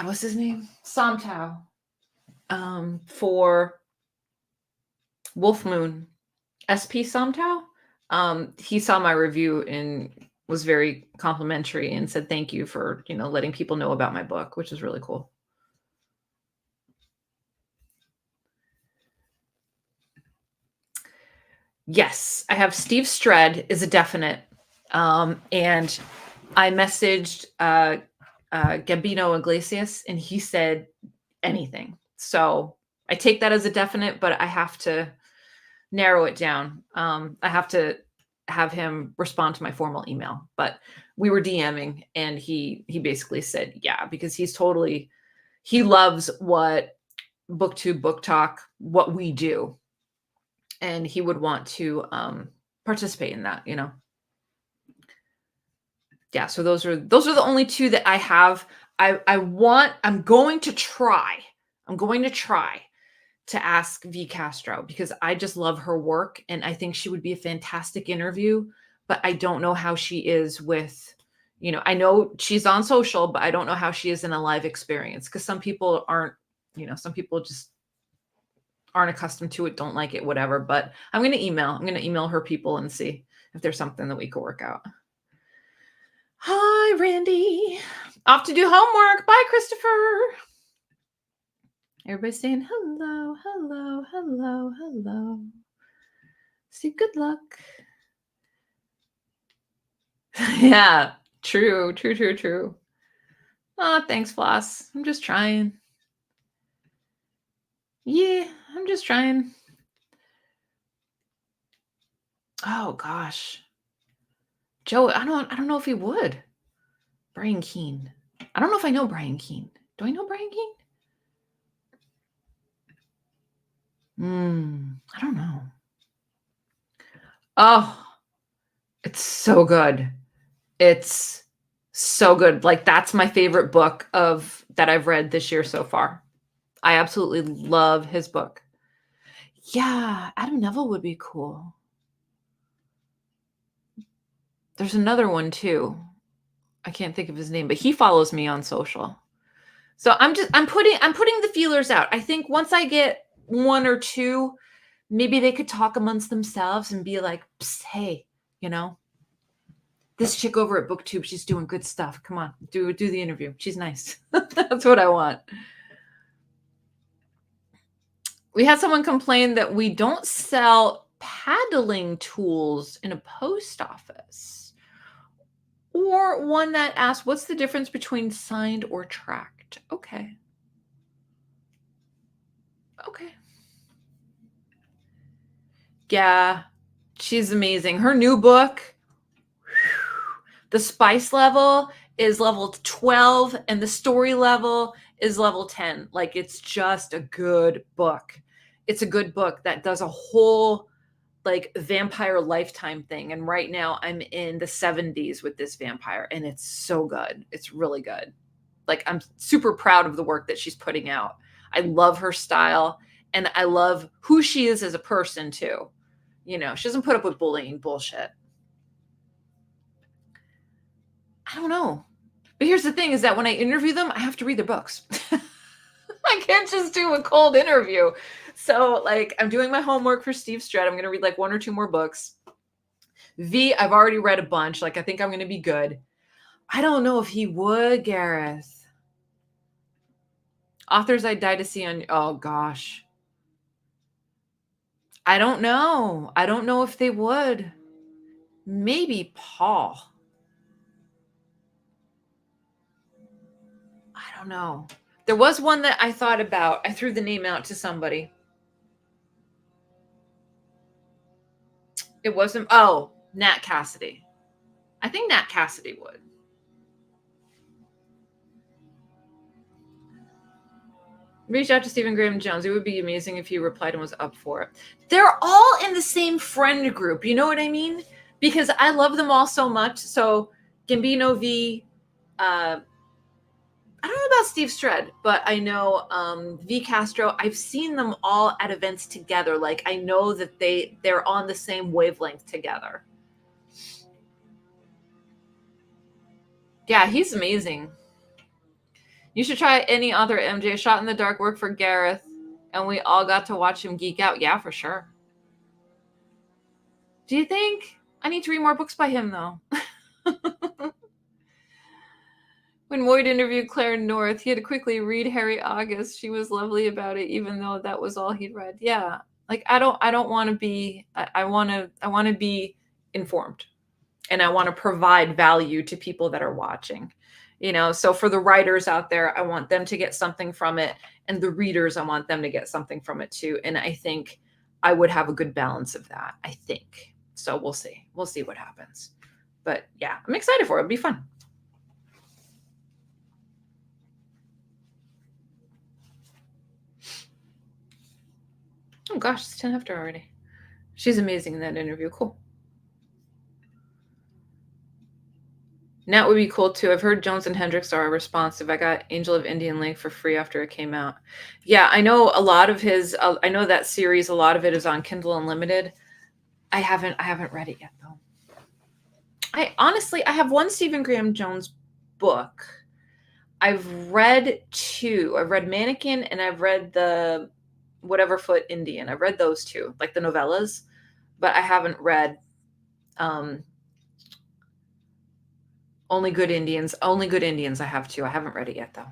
what's his name? Somtow. For Wolf Moon. SP Somtow. He saw my review and was very complimentary and said thank you for, letting people know about my book, which is really cool. Yes, I have Steve Stred is a definite. And I messaged Gabino Iglesias and he said anything. So I take that as a definite, but I have to narrow it down. I have to have him respond to my formal email, but we were DMing and he basically said, yeah, because he loves what BookTube, Book Talk, what we do. And he would want to participate in that, Yeah, so those are the only two that I have. I'm going to try to ask V Castro because I just love her work and I think she would be a fantastic interview, but I don't know how she is with, I know she's on social, but I don't know how she is in a live experience because some people aren't, some people just aren't accustomed to it, don't like it, whatever. But I'm going to email her people and see if there's something that we could work out. Hi, Randy. Off to do homework. Bye, Christopher. Everybody's saying hello. See, good luck. Yeah, true. Oh, thanks, Floss. I'm just trying. Yeah, I'm just trying. Oh gosh. Joe, I don't know if he would. Brian Keene. I don't know if I know Brian Keene. Do I know Brian Keene? I don't know. Oh, it's so good. It's so good. Like that's my favorite book that I've read this year so far. I absolutely love his book. Yeah, Adam Neville would be cool. There's another one too. I can't think of his name, but he follows me on social. So I'm putting the feelers out. I think once I get one or two, maybe they could talk amongst themselves and be like, hey, this chick over at BookTube, she's doing good stuff. Come on, do the interview. She's nice. That's what I want. We had someone complain that we don't sell paddling tools in a post office. Or one that asked, what's the difference between signed or tracked? Okay. Yeah, she's amazing. Her new book, the spice level is level 12 and the story level is level 10. Like, it's just a good book. It's a good book that does a whole like vampire lifetime thing. And right now I'm in the 70s with this vampire and it's so good. It's really good. Like, I'm super proud of the work that she's putting out. I love her style and I love who she is as a person too. You know, she doesn't put up with bullying bullshit. I don't know. But here's the thing is that when I interview them, I have to read their books. I can't just do a cold interview. So, like, I'm doing my homework for Steve Strett. I'm going to read like 1 or 2 more books. V, I've already read a bunch. Like, I think I'm going to be good. I don't know if he would, Gareth. Authors I'd die to see on, oh gosh. I don't know. I don't know if they would. Maybe Paul. I don't know. There was one that I thought about. I threw the name out to somebody. It wasn't, oh, Nat Cassidy. I think Nat Cassidy would. Reach out to Stephen Graham Jones. It would be amazing if he replied and was up for it. They're all in the same friend group. You know what I mean? Because I love them all so much. So Gambino V, I don't know about Steve Strett, but I know V Castro. I've seen them all at events together. Like, I know that they're on the same wavelength together. Yeah, he's amazing. You should try any author. MJ Shot in the Dark work for Gareth, and we all got to watch him geek out. Yeah, for sure. Do you think? I need to read more books by him, though. When Moyd interviewed Claire North, he had to quickly read Harry August. She was lovely about it, even though that was all he'd read. Yeah, like I don't want to be. I want to be informed, and I want to provide value to people that are watching. You know, so for the writers out there, I want them to get something from it, and the readers, I want them to get something from it too. And I think I would have a good balance of that. I think so. We'll see. We'll see what happens. But yeah, I'm excited for it. It'll be fun. Oh gosh, it's 10 after already. She's amazing in that interview. Cool. Nat would be cool too. I've heard Jones and Hendricks are responsive. I got Angel of Indian Lake for free after it came out. Yeah, I know a lot of his. I know that series. A lot of it is on Kindle Unlimited. I haven't read it yet though. I have one Stephen Graham Jones book. I've read 2. I've read Mannequin and I've read the Whatever Foot Indian. I've read those 2, like the novellas, but I haven't read Only Good Indians. Only Good Indians I have 2. I haven't read it yet though.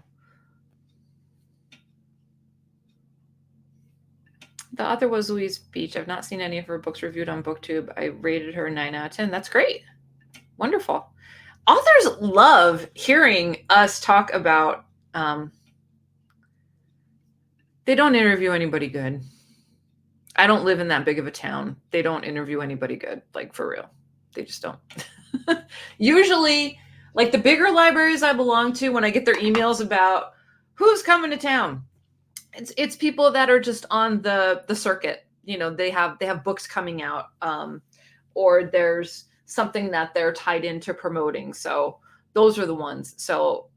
The author was Louise Beach. I've not seen any of her books reviewed on BookTube. I rated her 9 out of 10. That's great. Wonderful. Authors love hearing us talk about, they don't interview anybody good. I don't live in that big of a town. They don't interview anybody good, like for real. They just don't. Usually, like the bigger libraries I belong to, when I get their emails about who's coming to town, it's people that are just on the circuit. You know, they have books coming out, or there's something that they're tied into promoting. So those are the ones. So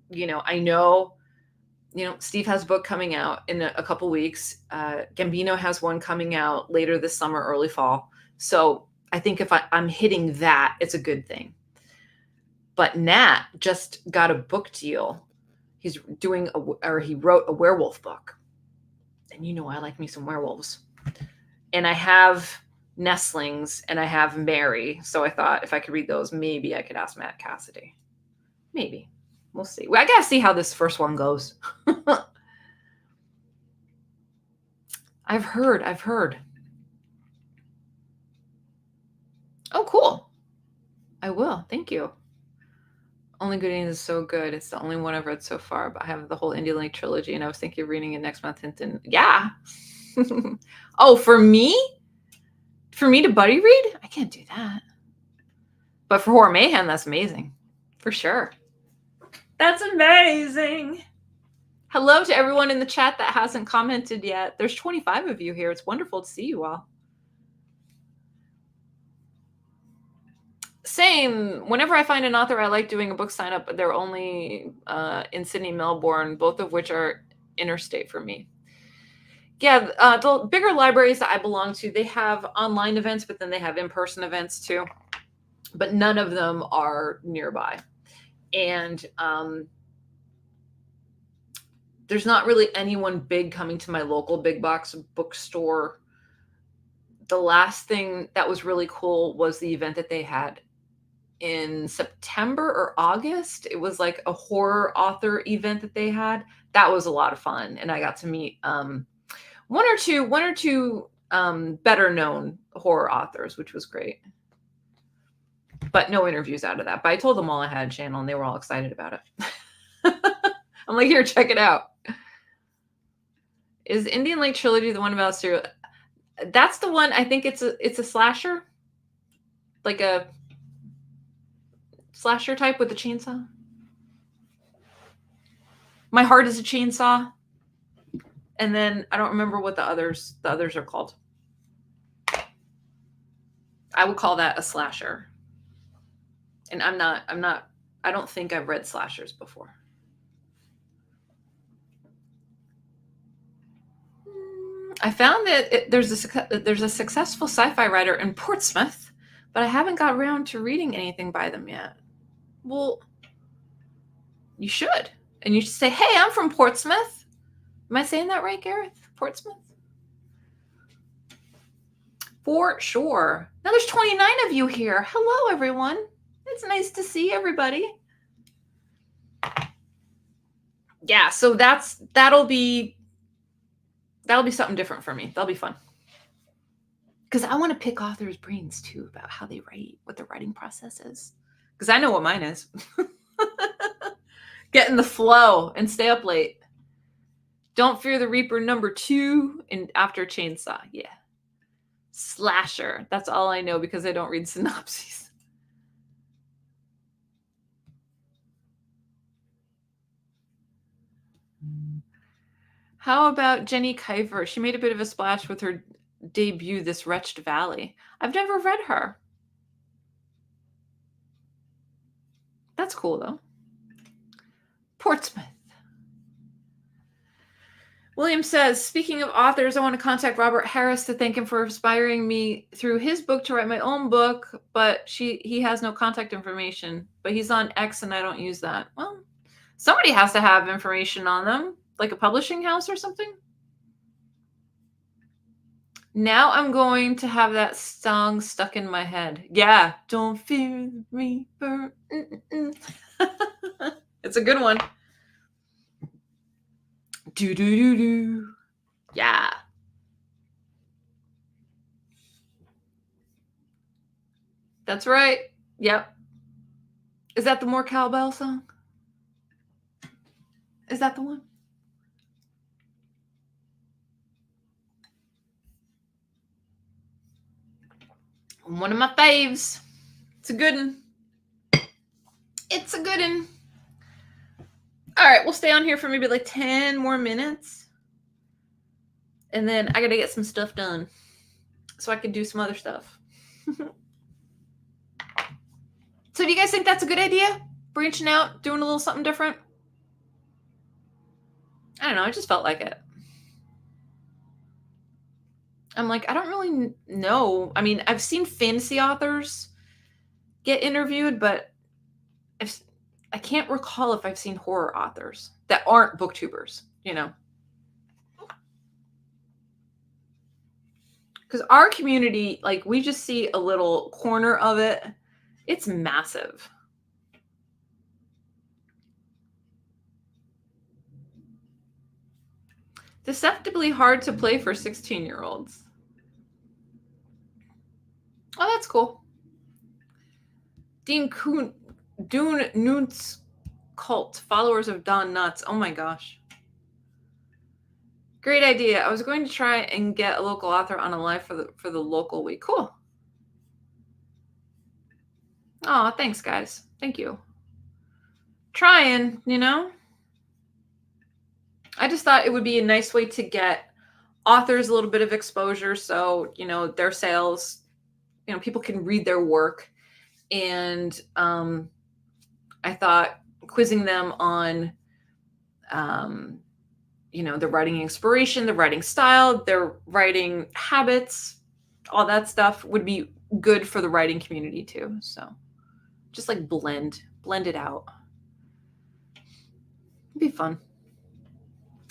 you know, I know, you know, Steve has a book coming out in a couple weeks. Gambino has one coming out later this summer, early fall. So I think if I'm hitting that, it's a good thing. But Nat just got a book deal. He's doing he wrote a werewolf book. And you know, I like me some werewolves. And I have Nestlings and I have Mary. So I thought if I could read those, maybe I could ask Matt Cassidy. Maybe. We'll see. Well, I got to see how this first one goes. I've heard. Oh, cool. I will. Thank you. Only Good Indians is so good. It's the only one I've read so far, but I have the whole Indian Lake trilogy, and I was thinking of reading it next month. And yeah. Oh, for me? For me to buddy read? I can't do that. But for Horror Mayhem, that's amazing. For sure. That's amazing. Hello to everyone in the chat that hasn't commented yet. There's 25 of you here. It's wonderful to see you all. Same. Whenever I find an author I like doing a book sign up, but they're only in Sydney, Melbourne, both of which are interstate for me. Yeah, the bigger libraries that I belong to, they have online events, but then they have in-person events too. But none of them are nearby. And there's not really anyone big coming to my local big box bookstore. The last thing that was really cool was the event that they had in September or August. It was like a horror author event that they had. That was a lot of fun. And I got to meet one or two better known horror authors, which was great. But no interviews out of that. But I told them all I had a channel and they were all excited about it. I'm like, here, check it out. Is Indian Lake Trilogy the one about serial? That's the one. I think it's a slasher, like a slasher type with a chainsaw. My Heart is a Chainsaw. And then I don't remember what the others are called. I would call that a slasher. And I don't think I've read slashers before. I found that there's a successful sci-fi writer in Portsmouth, but I haven't got around to reading anything by them yet. Well, you should. And you should say, hey, I'm from Portsmouth. Am I saying that right, Gareth? Portsmouth? For sure. Now there's 29 of you here. Hello, everyone. It's nice to see everybody. Yeah, so that'll be something different for me. That'll be fun. Because I want to pick authors' brains too about how they write, what their writing process is. Because I know what mine is. Get in the flow and stay up late. Don't Fear the Reaper #2 and after Chainsaw. Yeah. Slasher. That's all I know because I don't read synopses. How about Jenny Kiefer? She made a bit of a splash with her debut, This Wretched Valley. I've never read her. That's cool, though. Portsmouth. William says, speaking of authors, I want to contact Robert Harris to thank him for inspiring me through his book to write my own book, but he has no contact information. But he's on X and I don't use that. Well, somebody has to have information on them, like a publishing house or something. Now I'm going to have that song stuck in my head. Yeah, don't fear the reaper. It's a good one. Do do do do. Yeah. That's right. Yep. Is that the More Cowbell song? Is that the one? One of my faves. It's a good one. It's a good one. All right, we'll stay on here for maybe like 10 more minutes. And then I got to get some stuff done so I can do some other stuff. So do you guys think that's a good idea? Branching out, doing a little something different? I don't know. I just felt like it. I'm like, I don't really know. I mean, I've seen fantasy authors get interviewed, but I can't recall if I've seen horror authors that aren't booktubers, you know? Because our community, like, we just see a little corner of it. It's massive. Deceptively hard to play for 16-year-olds. Oh, that's cool. Dune Nunt's cult, followers of Don Nuts. Oh my gosh. Great idea. I was going to try and get a local author on a live for the local week. Cool. Oh, thanks, guys. Thank you. trying, I just thought it would be a nice way to get authors a little bit of exposure. So, their sales, people can read their work. And I thought quizzing them on, their writing inspiration, their writing style, their writing habits, all that stuff would be good for the writing community too. So just like blend it out. It'd be fun.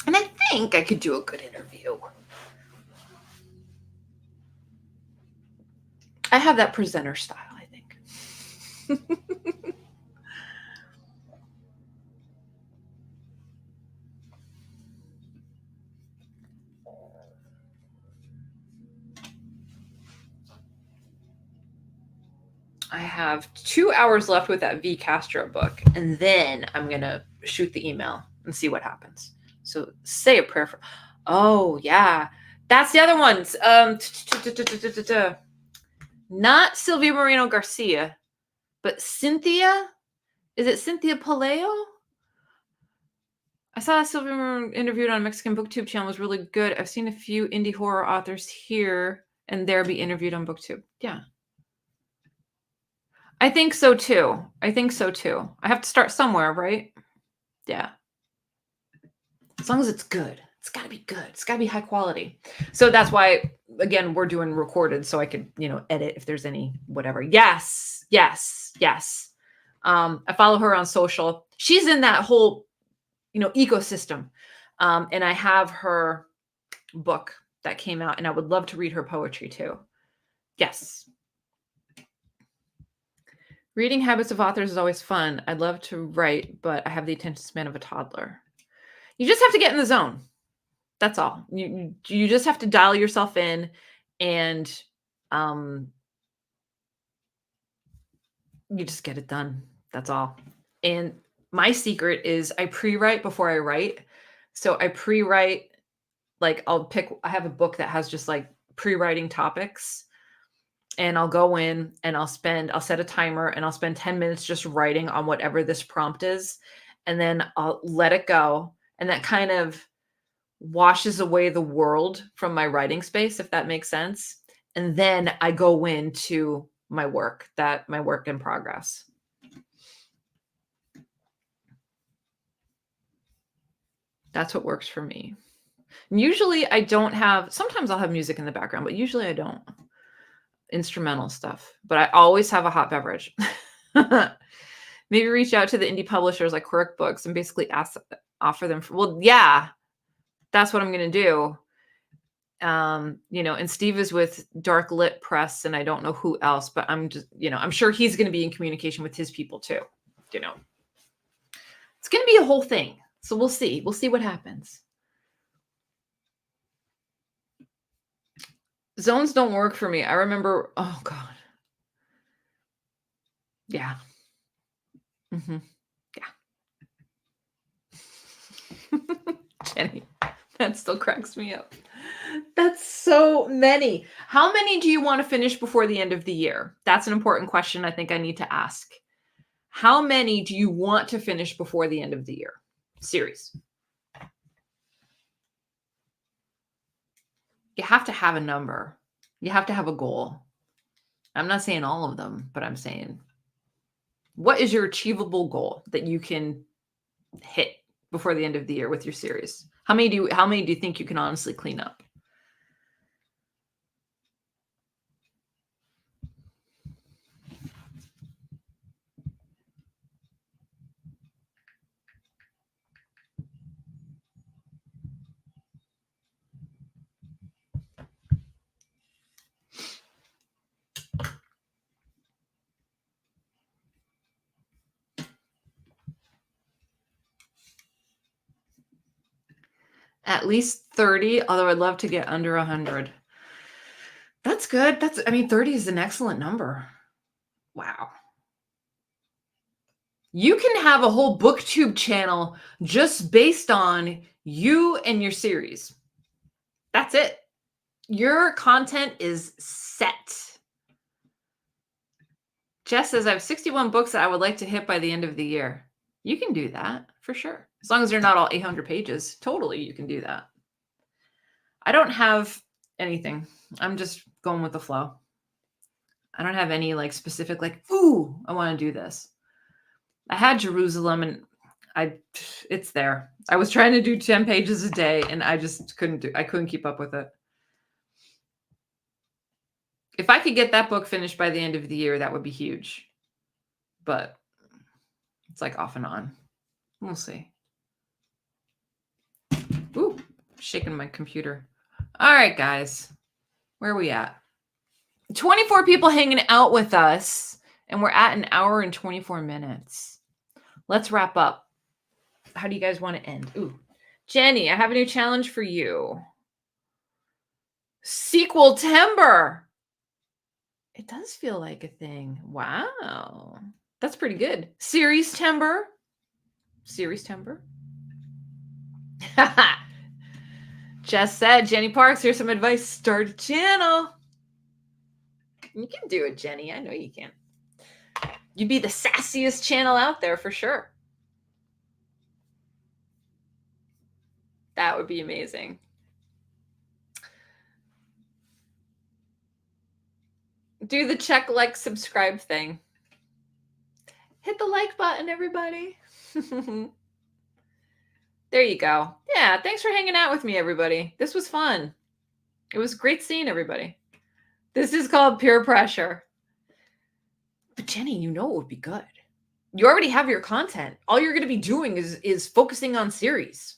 And I think I could do a good interview. I have that presenter style, I think. I have 2 hours left with that V. Castro book, and then I'm going to shoot the email and see what happens. So say a prayer for... Oh, yeah. That's the other ones. Not Sylvia Moreno Garcia, but Cynthia. Is it Cynthia Paleo? I saw Sylvia Moreno interviewed on Mexican BookTube channel. It was really good. I've seen a few indie horror authors here and there be interviewed on BookTube. Yeah. I think so too. I have to start somewhere, right? Yeah. As long as it's good. It's got to be good. It's got to be high quality. So that's why, again, we're doing recorded so I could, edit if there's any whatever. Yes. I follow her on social. She's in that whole, ecosystem. And I have her book that came out, and I would love to read her poetry too. Yes. Reading habits of authors is always fun. I'd love to write, but I have the attention span of a toddler. You just have to get in the zone. That's all. You just have to dial yourself in, and you just get it done. That's all. And my secret is I pre-write before I write. So I pre-write, like I have a book that has just like pre-writing topics. And I'll go in and I'll set a timer and I'll spend 10 minutes just writing on whatever this prompt is. And then I'll let it go. And that kind of washes away the world from my writing space, if that makes sense. And then I go into my work in progress. That's what works for me. And usually sometimes I'll have music in the background, but usually I don't. Instrumental stuff, but I always have a hot beverage. Maybe reach out to the indie publishers like Quirk Books and basically offer them yeah, that's what I'm going to do. And Steve is with Dark Lit Press and I don't know who else, but I'm just, I'm sure he's going to be in communication with his people too. It's going to be a whole thing. So we'll see what happens. Zones don't work for me. I remember, oh God. Yeah. Mm-hmm. Yeah. Jenny, that still cracks me up. That's so many. How many do you want to finish before the end of the year? That's an important question I think I need to ask. How many do you want to finish before the end of the year? Series. You have to have a number. You have to have a goal. I'm not saying all of them, but I'm saying, what is your achievable goal that you can hit before the end of the year with your series? How many do you think you can honestly clean up? At least 30, although I'd love to get under 100. That's good. 30 is an excellent number. Wow. You can have a whole BookTube channel just based on you and your series. That's it. Your content is set. Jess says, I have 61 books that I would like to hit by the end of the year. You can do that for sure. As long as they're not all 800 pages, totally you can do that. I don't have anything. I'm just going with the flow. I don't have any like specific, like, ooh, I want to do this. I had Jerusalem and it's there. I was trying to do 10 pages a day and I just I couldn't keep up with it. If I could get that book finished by the end of the year, that would be huge. But it's like off and on. We'll see. Ooh, shaking my computer. All right, guys. Where are we at? 24 people hanging out with us, and we're at an hour and 24 minutes. Let's wrap up. How do you guys want to end? Ooh, Jenny, I have a new challenge for you. Sequel timber. It does feel like a thing. Wow. That's pretty good. Series timber. Series timber. Jess said, Jenny Parks, here's some advice. Start a channel. You can do it, Jenny. I know you can. You'd be the sassiest channel out there for sure. That would be amazing. Do the check, like, subscribe thing. Hit the like button, everybody. There you go. Yeah, thanks for hanging out with me, everybody. This was fun. It was great seeing everybody. This is called peer pressure. But Jenny, you know it would be good. You already have your content. All you're going to be doing is focusing on series.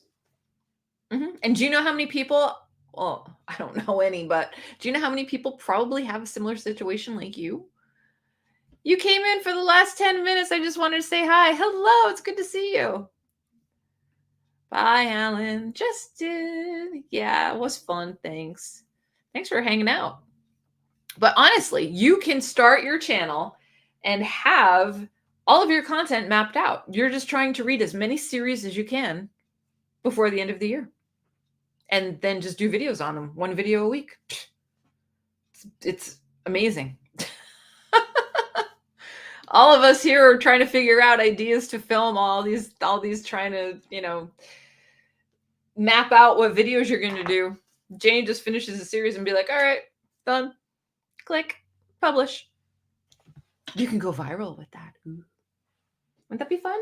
And do you know how many people, well, I don't know any, but do you know how many people probably have a similar situation like you? You came in for the last 10 minutes. I just wanted to say hi. Hello, it's good to see you. Bye, Alan. Justin. Yeah, it was fun. Thanks. Thanks for hanging out. But honestly, you can start your channel and have all of your content mapped out. You're just trying to read as many series as you can before the end of the year. And then just do videos on them. 1 video a week. It's amazing. All of us here are trying to figure out ideas to film all these trying to, map out what videos you're going to do. Jane just finishes a series and be like, all right, done. Click, publish. You can go viral with that. Ooh. Wouldn't that be fun?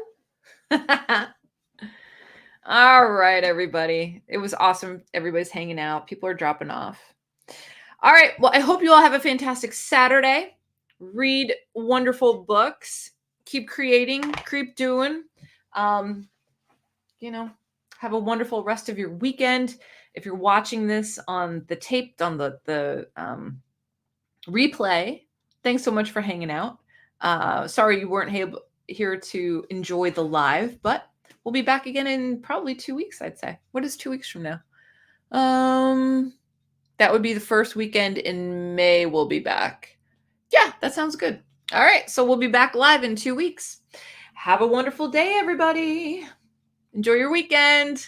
All right, everybody. It was awesome. Everybody's hanging out. People are dropping off. All right. Well, I hope you all have a fantastic Saturday. Read wonderful books. Keep creating. Keep doing. Have a wonderful rest of your weekend. If you're watching this on the tape, on the replay, thanks so much for hanging out. Sorry you weren't here to enjoy the live, but we'll be back again in probably 2 weeks, I'd say. What is 2 weeks from now? That would be the first weekend in May we'll be back. Yeah, that sounds good. All right, so we'll be back live in 2 weeks. Have a wonderful day, everybody. Enjoy your weekend.